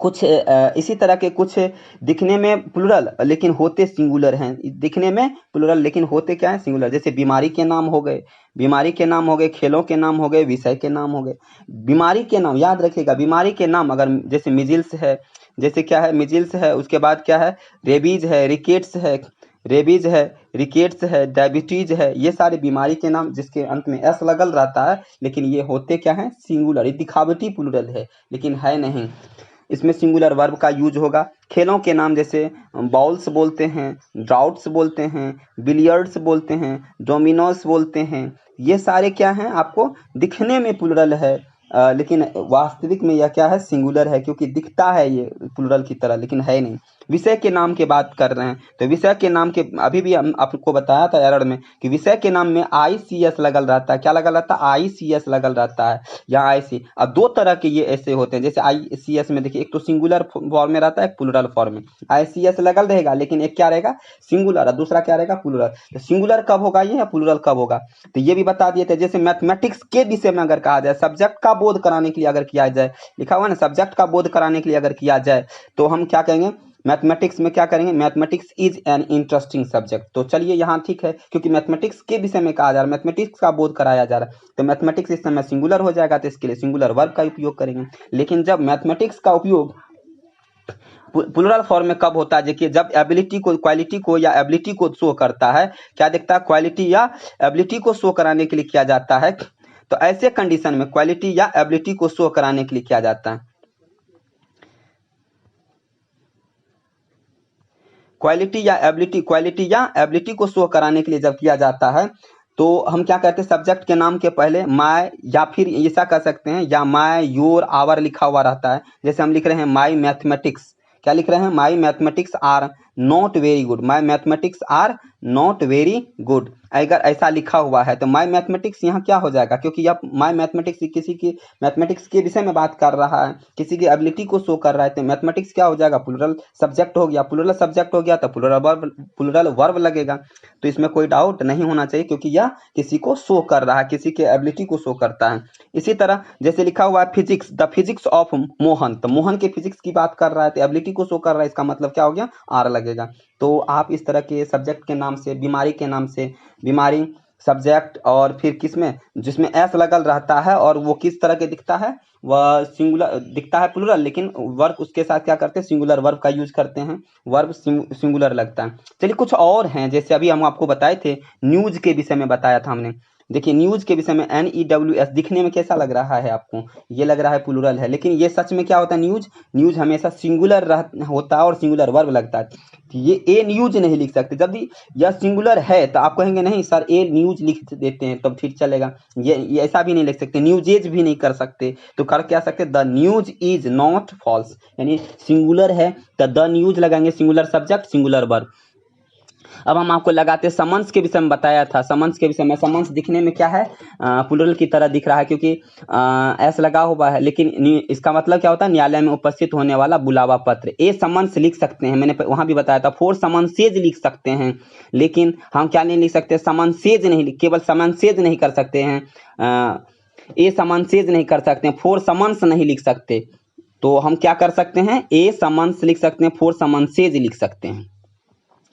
कुछ इसी तरह के कुछ दिखने में प्लूरल लेकिन होते सिंगुलर हैं, दिखने में प्लूरल लेकिन होते क्या है, सिंगुलर। जैसे बीमारी के नाम हो गए, बीमारी के नाम हो गए, खेलों के नाम हो गए, विषय के नाम हो गए। बीमारी के नाम याद रखिएगा, बीमारी के नाम अगर जैसे मिजिल्स है, जैसे क्या है, मिजिल्स है, उसके बाद क्या है, रेबीज है, रेबीज है, रिकेट्स है, डायबिटीज है, ये सारे बीमारी के नाम जिसके अंत में एस लगल रहता है, लेकिन ये होते क्या है, सिंगुलर। ये दिखावटी प्लूरल है लेकिन है नहीं, इसमें सिंगुलर वर्ब का यूज होगा। खेलों के नाम जैसे बॉल्स बोलते हैं, ड्राउट्स बोलते हैं, बिलियर्ड्स बोलते हैं, डोमिनोस बोलते हैं। ये सारे क्या हैं, आपको दिखने में प्लूरल है, लेकिन वास्तविक में यह क्या है, सिंगुलर है, क्योंकि दिखता है ये प्लूरल की तरह लेकिन है नहीं। विषय के नाम की बात कर रहे हैं, तो विषय के नाम के अभी भी हम आपको बताया था एरर में कि विषय के नाम में ICS लगल रहता है, क्या लगल रहता है, ICS लगल रहता है या IC। अब दो तरह के ये ऐसे होते हैं, जैसे ICS में देखिए, एक तो सिंगुलर फॉर्म में रहता है, एक प्लूरल फॉर्म में। ICS लगल रहेगा लेकिन एक क्या रहेगा, सिंगुलर, और दूसरा क्या रहेगा, प्लूरल। तो सिंगुलर कब होगा ये, या प्लूरल कब होगा, तो ये भी बता दिए थे। जैसे मैथमेटिक्स के विषय में अगर कहा जाए, सब्जेक्ट का बोध कराने के लिए अगर किया जाए, लिखा हुआ ना, सब्जेक्ट का बोध कराने के लिए अगर किया जाए, तो हम क्या कहेंगे, मैथमेटिक्स में क्या करेंगे, mathematics is an interesting subject. तो चलिए यहाँ ठीक है, क्योंकि मैथमेटिक्स के विषय में कहा जा रहा है, मैथमेटिक्स का बोध कराया जा रहा है, तो मैथमेटिक्स इस समय सिंगुलर हो जाएगा, तो इसके लिए सिंगुलर वर्ब का उपयोग करेंगे। लेकिन जब मैथमेटिक्स का उपयोग प्लूरल फॉर्म में कब होता है, देखिए जब एबिलिटी को, क्वालिटी को या एबिलिटी को शो करता है, क्या देखता है, क्वालिटी या एबिलिटी को शो कराने के लिए किया जाता है। तो ऐसे कंडीशन में क्वालिटी या एबिलिटी को शो कराने के लिए किया जाता है, क्वालिटी या एबिलिटी को शो कराने के लिए जब किया जाता है, तो हम क्या करते हैं, सब्जेक्ट के नाम के पहले माय, या फिर ऐसा कर सकते हैं, या माय योर आवर लिखा हुआ रहता है। जैसे हम लिख रहे हैं माय मैथमेटिक्स, क्या लिख रहे हैं, my mathematics are not very good, my mathematics are not very good. अगर ऐसा लिखा हुआ है तो माय मैथमेटिक्स यहाँ क्या हो जाएगा, क्योंकि यह माय मैथमेटिक्स किसी की मैथमेटिक्स के विषय में बात कर रहा है, किसी की एबिलिटी को शो कर रहा है, तो मैथमेटिक्स क्या हो जाएगा, प्लूरल सब्जेक्ट हो गया। प्लूरल सब्जेक्ट हो गया तो प्लूरल वर्ब लगेगा। तो इसमें कोई डाउट नहीं होना चाहिए, क्योंकि यह किसी को शो कर रहा है, किसी के एबिलिटी को शो करता है। इसी तरह जैसे लिखा हुआ है physics, the physics of Mohan, तो मोहन के फिजिक्स की बात कर रहा है, तो एबिलिटी को शो कर रहा है, इसका मतलब क्या हो गया, आर लगेगा। तो आप इस तरह के सब्जेक्ट के नाम से, बीमारी के नाम से, बीमारी सब्जेक्ट, और फिर किसमें जिसमेम एस लगल रहता है और वो किस तरह के दिखता है, वह सिंगुलर दिखता है, प्लूरल, लेकिन वर्ब उसके साथ क्या करते हैं, सिंगुलर वर्ब का यूज करते हैं, वर्ब सिंगुलर लगता है। चलिए कुछ और हैं, जैसे अभी हम आपको बताए थे न्यूज के विषय में बताया था हमने। देखिए न्यूज के विषय में NEWS दिखने में कैसा लग रहा है आपको, ये लग रहा है प्लूरल है, लेकिन ये सच में क्या होता है, न्यूज हमेशा सिंगुलर होता है और सिंगुलर वर्ब लगता है। तो ये ए न्यूज नहीं लिख सकते, जब भी यह सिंगुलर है तो आप कहेंगे नहीं सर ए न्यूज लिख देते हैं तब ठीक चलेगा, ये ऐसा भी नहीं लिख सकते, न्यूजेज भी नहीं कर सकते, तो कर क्या सकते, the news is not false, यानी सिंगुलर है तो द न्यूज लगाएंगे, सिंगुलर सब्जेक्ट सिंगुलर वर्ब। अब हम आपको लगाते समन्स के विषय में बताया था, समन्स के विषय में, समन्स दिखने में क्या है, प्लूरल की तरह दिख रहा है, क्योंकि एस लगा हुआ है, लेकिन इसका मतलब क्या होता है, न्यायालय में उपस्थित होने वाला बुलावा पत्र। ए समन्स लिख सकते हैं, मैंने वहां भी बताया था, 4 समन्सेज लिख सकते हैं, लेकिन हम क्या नहीं लिख सकते, समन्सेज नहीं, केवल समन्सेज नहीं कर सकते हैं, ए समन्सेज नहीं कर सकते हैं, 4 समन्स नहीं लिख सकते, तो हम क्या कर सकते हैं, ए समन्स लिख सकते हैं, 4 समन्सेज लिख सकते हैं।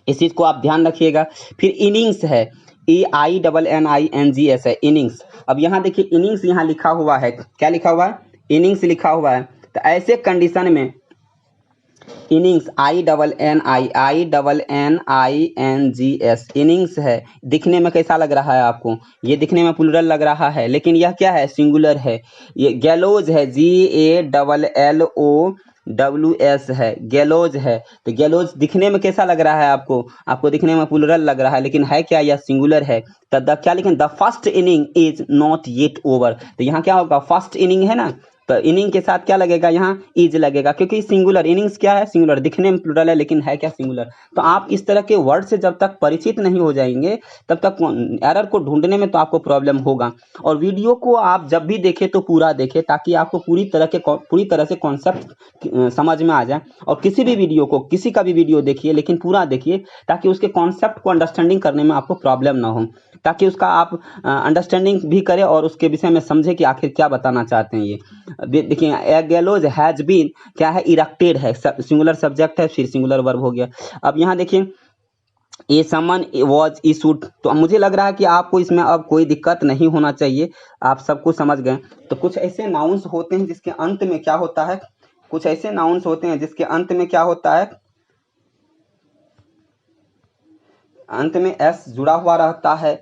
इस चीज को आप ध्यान रखिएगा। फिर इनिंग्स है, EINNINGS है, इनिंग्स। अब यहाँ देखिए इनिंग्स यहाँ लिखा हुआ है, क्या लिखा हुआ है, इनिंग्स लिखा हुआ है, तो ऐसे कंडीशन में इनिंग्स INNINGS इनिंग्स है, दिखने में कैसा लग रहा है आपको, ये दिखने में प्लूरल लग रहा है, लेकिन यह क्या है, सिंगुलर है। ये गैलोज है, GALLOWS है, गैलोज है, तो गैलोज दिखने में कैसा लग रहा है आपको दिखने में प्लूरल लग रहा है, लेकिन है क्या, यह सिंगुलर है। तो द क्या लिखें, the first inning is not yet over, तो यहाँ क्या होगा, फर्स्ट इनिंग है ना, तो इनिंग के साथ क्या लगेगा, यहाँ इज लगेगा, क्योंकि सिंगुलर, इनिंग्स क्या है, सिंगुलर, दिखने में प्लूरल है लेकिन है क्या, सिंगुलर। तो आप इस तरह के वर्ड से जब तक परिचित नहीं हो जाएंगे तब तक एरर को ढूंढने में तो आपको प्रॉब्लम होगा। और वीडियो को आप जब भी देखें तो पूरा देखें, ताकि आपको पूरी तरह से कॉन्सेप्ट समझ में आ जाए। और किसी भी वीडियो को, किसी का भी वीडियो देखिए लेकिन पूरा देखिए, ताकि उसके कॉन्सेप्ट को अंडरस्टैंडिंग करने में आपको प्रॉब्लम ना हो, ताकि उसका आप अंडरस्टैंडिंग भी करें और उसके विषय में समझे कि आखिर क्या बताना चाहते हैं। ये देखिए, ए गैलोज हैज बीन क्या है, इरेक्टेड है, सिंगुलर सब्जेक्ट है, फिर सिंगुलर वर्ब हो गया। अब यहाँ देखिए ए समन वॉज इशूड, तो मुझे लग रहा है कि आपको इसमें अब कोई दिक्कत नहीं होना चाहिए, आप सब कुछ समझ गए। तो कुछ ऐसे नाउन्स होते हैं जिसके अंत में क्या होता है, कुछ ऐसे नाउन्स होते हैं जिसके अंत में क्या होता है, अंत में एस जुड़ा हुआ रहता है,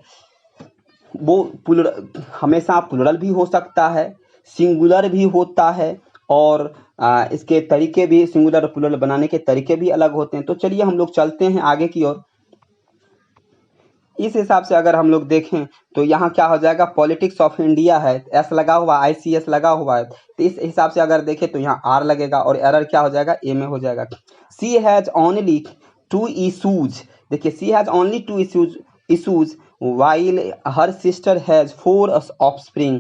वो हमेशा प्लूरल भी हो सकता है, सिंगुलर भी होता है, और इसके तरीके भी, सिंगुलर और प्लूरल बनाने के तरीके भी अलग होते हैं। तो चलिए हम लोग चलते हैं आगे की ओर। इस हिसाब से अगर हम लोग देखें तो यहाँ क्या हो जाएगा, पॉलिटिक्स ऑफ इंडिया है, एस लगा हुआ, ICS लगा हुआ है, तो इस हिसाब से अगर देखें तो यहाँ आर लगेगा और एरर क्या हो जाएगा, ए में हो जाएगा। सी हैज ओनली 2 इशूज, देखिए she has only 2 issues while her sister has 4 offspring,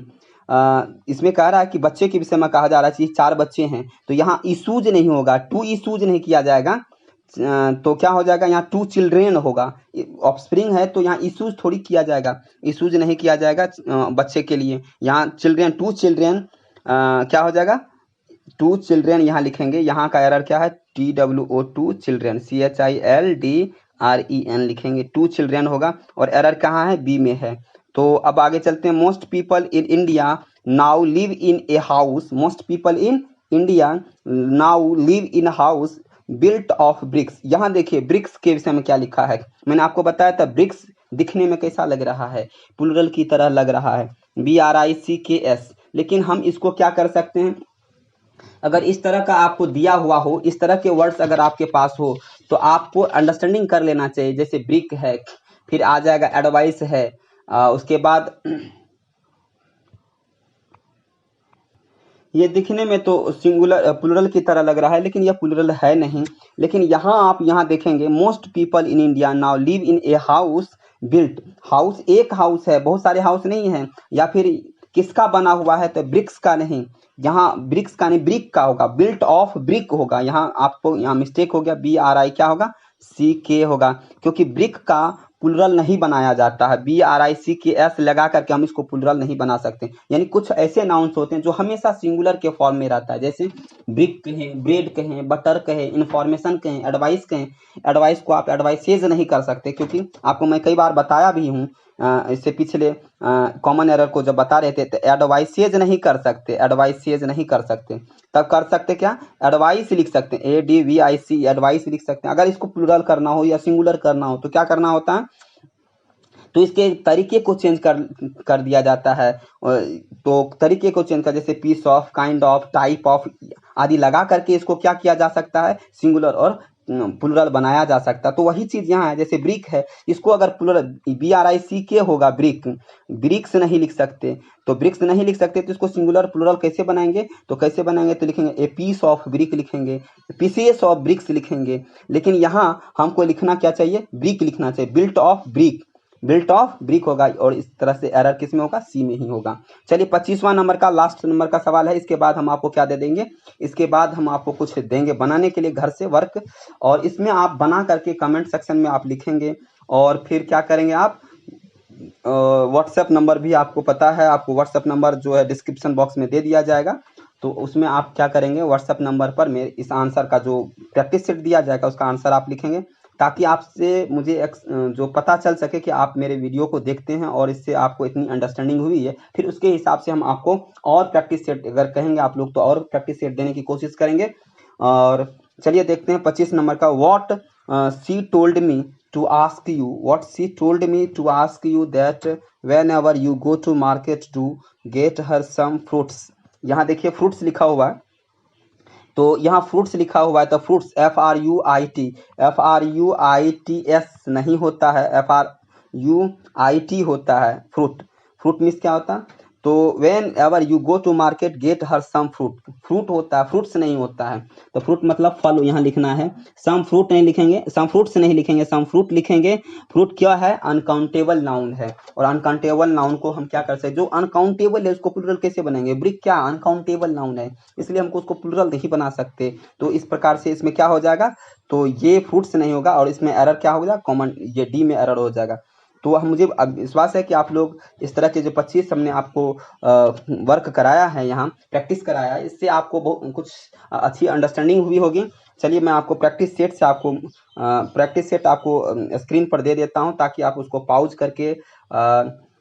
इसमें कह रहा है कि बच्चे के विषय में कहा जा रहा है कि 4 बच्चे हैं, तो यहाँ इशूज नहीं होगा, 2 इशूज नहीं किया जाएगा, तो क्या हो जाएगा, यहाँ 2 चिल्ड्रेन होगा, ऑफस्प्रिंग है तो यहाँ इशूज थोड़ी किया जाएगा, इशूज नहीं किया जाएगा बच्चे के लिए, यहाँ चिल्ड्रेन, 2 चिल्ड्रेन क्या हो जाएगा, 2 चिल्ड्रेन यहाँ लिखेंगे, यहाँ का एरर क्या है, TWO 2 चिल्ड्रेन, CHILDREN लिखेंगे, 2 चिल्ड्रेन होगा, और एरर कहाँ है, बी में है। तो अब आगे चलते हैं। Most people in India now live in a house, most people in India now live in house built of BRICS. यहाँ देखिए ब्रिक्स के विषय में क्या लिखा है, मैंने आपको बताया था ब्रिक्स दिखने में कैसा लग रहा है, प्लूरल की तरह लग रहा है, BRICKS, लेकिन हम इसको क्या कर सकते हैं, अगर इस तरह का आपको दिया हुआ हो, इस तरह के वर्ड्स अगर आपके पास हो तो आपको अंडरस्टैंडिंग कर लेना चाहिए। जैसे ब्रिक है, फिर आ जाएगा एडवाइस है, उसके बाद ये दिखने में तो सिंगुलर प्लूरल की तरह लग रहा है, लेकिन यह प्लूरल है नहीं। लेकिन यहाँ आप यहाँ देखेंगे most people in India now live in a house built. House एक हाउस है, बहुत सारे हाउस नहीं है। या फिर किसका बना हुआ है, तो ब्रिक्स का नहीं, यहाँ ब्रिक्स का नहीं, ब्रिक का होगा, बिल्ट ऑफ ब्रिक होगा। यहाँ आपको यहाँ मिस्टेक हो गया, BRI क्या होगा, CK होगा, क्योंकि ब्रिक का प्लूरल नहीं बनाया जाता है। BRICKS लगा करके हम इसको प्लूरल नहीं बना सकते। यानी कुछ ऐसे नाउन्स होते हैं जो हमेशा सिंगुलर के फॉर्म में रहता है, जैसे ब्रिक कहें, ब्रेड कहें, बटर कहें, इन्फॉर्मेशन कहें, एडवाइस कहें। एडवाइस को आप एडवाइसेज नहीं कर सकते, क्योंकि आपको मैं कई बार बताया भी हूँ, इससे पिछले कॉमन एरर को जब बता रहे थे, तो एडवाइसेज नहीं कर सकते, एडवाइसेज नहीं कर सकते। तब कर सकते क्या, एडवाइस लिख सकते हैं, ADVIC, एडवाइस लिख सकते हैं। अगर इसको प्लूरल करना हो या सिंगुलर करना हो तो क्या करना होता है, तो इसके तरीके को चेंज कर दिया जाता है। तो तरीके को चेंज कर, जैसे piece of, kind of, type of आदि लगा करके इसको क्या किया जा सकता है, सिंगुलर और प्लूरल बनाया जा सकता है। तो वही चीज यहाँ है, जैसे ब्रिक है, इसको अगर प्लूरल BRICK होगा, ब्रिक, ब्रिक्स नहीं लिख सकते। तो ब्रिक्स नहीं लिख सकते तो इसको सिंगुलर प्लूरल कैसे बनाएंगे, तो कैसे बनाएंगे, तो लिखेंगे ए पीस ऑफ ब्रिक लिखेंगे, पीसेस ऑफ ब्रिक्स लिखेंगे। लेकिन यहाँ हमको लिखना क्या चाहिए, ब्रिक लिखना चाहिए, built of brick, built of brick होगा। और इस तरह से एरर किस में होगा, C में ही होगा। चलिए 25वां नंबर का लास्ट नंबर का सवाल है। इसके बाद हम आपको क्या दे देंगे, इसके बाद हम आपको कुछ देंगे बनाने के लिए घर से वर्क, और इसमें आप बना करके कमेंट सेक्शन में आप लिखेंगे। और फिर क्या करेंगे आप, व्हाट्सएप नंबर भी आपको पता है, आपको व्हाट्सएप नंबर जो है डिस्क्रिप्शन बॉक्स में दे दिया जाएगा। तो उसमें आप क्या करेंगे, व्हाट्सएप नंबर पर मेरे इस आंसर का जो प्रैक्टिस सेट दिया जाएगा उसका आंसर आप लिखेंगे, ताकि आपसे मुझे जो पता चल सके कि आप मेरे वीडियो को देखते हैं और इससे आपको इतनी अंडरस्टैंडिंग हुई है। फिर उसके हिसाब से हम आपको और प्रैक्टिस सेट, अगर कहेंगे आप लोग तो और प्रैक्टिस सेट देने की कोशिश करेंगे। और चलिए देखते हैं 25 नंबर का, what she told me to ask you, what she told me to ask you that whenever you go to market to get her some fruits. यहाँ देखिए फ्रूट्स लिखा हुआ है, तो यहाँ फ्रूट्स लिखा हुआ है, तो फ्रूट्स FRUIT नहीं होता है, FRUIT होता है फ्रूट। फ्रूट मीन्स क्या होता है, तो whenever you go to market get her some fruit, fruit होता है, फ्रूट्स नहीं होता है। तो फ्रूट मतलब फल यहाँ लिखना है, सम फ्रूट नहीं लिखेंगे, सम फ्रूट्स नहीं लिखेंगे, सम फ्रूट लिखेंगे। फ्रूट क्या है, अनकाउंटेबल नाउन है, और अनकाउंटेबल नाउन को हम क्या कर सकते हैं, जो अनकाउंटेबल है उसको प्लूरल कैसे बनाएंगे, ब्रिक क्या अनकाउंटेबल नाउन है, इसलिए हमको उसको प्लूरल नहीं बना सकते। तो इस प्रकार से इसमें क्या हो जाएगा, तो ये फ्रूट्स नहीं होगा, और इसमें एरर क्या होगा, कॉमन ये D में एरर हो जाएगा। तो मुझे विश्वास है कि आप लोग इस तरह के जो 25 हमने आपको वर्क कराया है, यहाँ प्रैक्टिस कराया है, इससे आपको कुछ अच्छी अंडरस्टैंडिंग हुई होगी। चलिए मैं आपको प्रैक्टिस सेट से आपको प्रैक्टिस सेट आपको स्क्रीन पर दे देता हूँ, ताकि आप उसको पॉज करके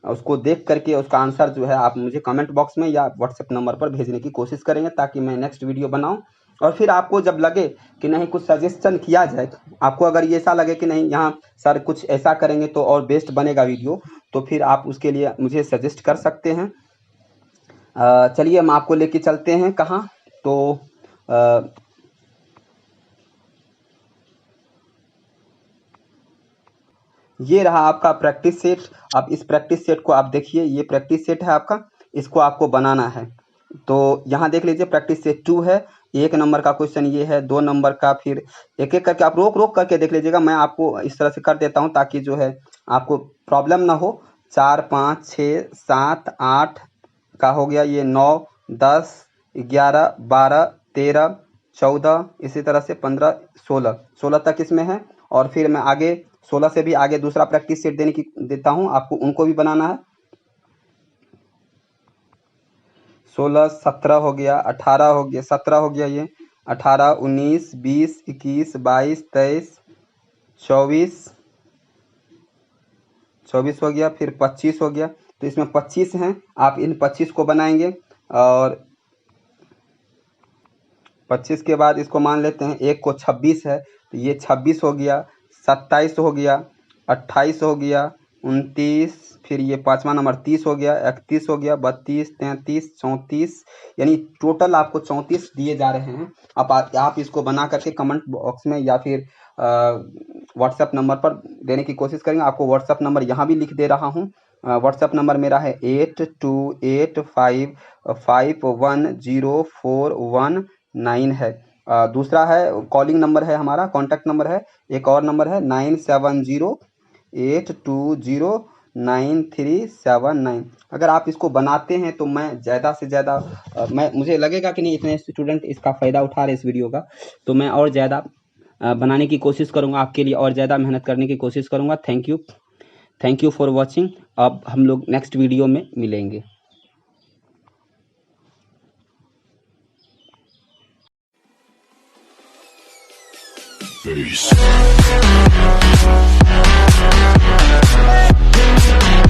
उसको देख करके उसका आंसर जो है आप मुझे कमेंट बॉक्स में या व्हाट्सएप नंबर पर भेजने की कोशिश करेंगे, ताकि मैं नेक्स्ट वीडियो बनाऊँ। और फिर आपको जब लगे कि नहीं कुछ सजेशन किया जाए, आपको अगर ये ऐसा लगे कि नहीं यहाँ सर कुछ ऐसा करेंगे तो और बेस्ट बनेगा वीडियो, तो फिर आप उसके लिए मुझे सजेस्ट कर सकते हैं। चलिए हम आपको लेके चलते हैं कहाँ, तो ये रहा आपका प्रैक्टिस सेट। अब इस प्रैक्टिस सेट को आप देखिए, ये प्रैक्टिस सेट है आपका, इसको आपको बनाना है। तो यहाँ देख लीजिए प्रैक्टिस सेट 2 है, 1 नंबर का क्वेश्चन ये है, 2 नंबर का, फिर एक एक करके आप रोक रोक करके देख लीजिएगा। मैं आपको इस तरह से कर देता हूँ ताकि जो है आपको प्रॉब्लम ना हो। 4 5 6 7 8 का हो गया, ये 9 10 11 12 13 14, इसी तरह से 15 16 तक इसमें है। और फिर मैं आगे 16 से भी आगे दूसरा प्रैक्टिस सेट देता हूँ आपको, उनको भी बनाना है। 16 17 हो गया, 18 हो गया, 17 हो गया, ये 18 19 20 21 22 23 24 हो गया, फिर 25 हो गया। तो इसमें 25 हैं, आप इन 25 को बनाएंगे। और 25 के बाद इसको मान लेते हैं, एक को 26 है, तो ये 26 हो गया, 27 हो गया, 28 हो गया, 29, फिर ये 5वां नंबर 30 हो गया, 31 हो गया, 32 33 34, यानी टोटल आपको 34 दिए जा रहे हैं। आप इसको बना करके कमेंट बॉक्स में या फिर व्हाट्सएप नंबर पर देने की कोशिश करेंगे। आपको व्हाट्सएप नंबर यहाँ भी लिख दे रहा हूँ, व्हाट्सएप नंबर मेरा है 8285510419 है। दूसरा है कॉलिंग नंबर है, हमारा कॉन्टैक्ट नंबर है। एक और नंबर है 9708209379। अगर आप इसको बनाते हैं तो मैं ज़्यादा से ज़्यादा मुझे लगेगा कि नहीं इतने स्टूडेंट इसका फ़ायदा उठा रहे इस वीडियो का, तो मैं और ज़्यादा बनाने की कोशिश करूँगा, आपके लिए और ज़्यादा मेहनत करने की कोशिश करूँगा। Thank you for watching. अब हम लोग नेक्स्ट वीडियो में मिलेंगे। Peace.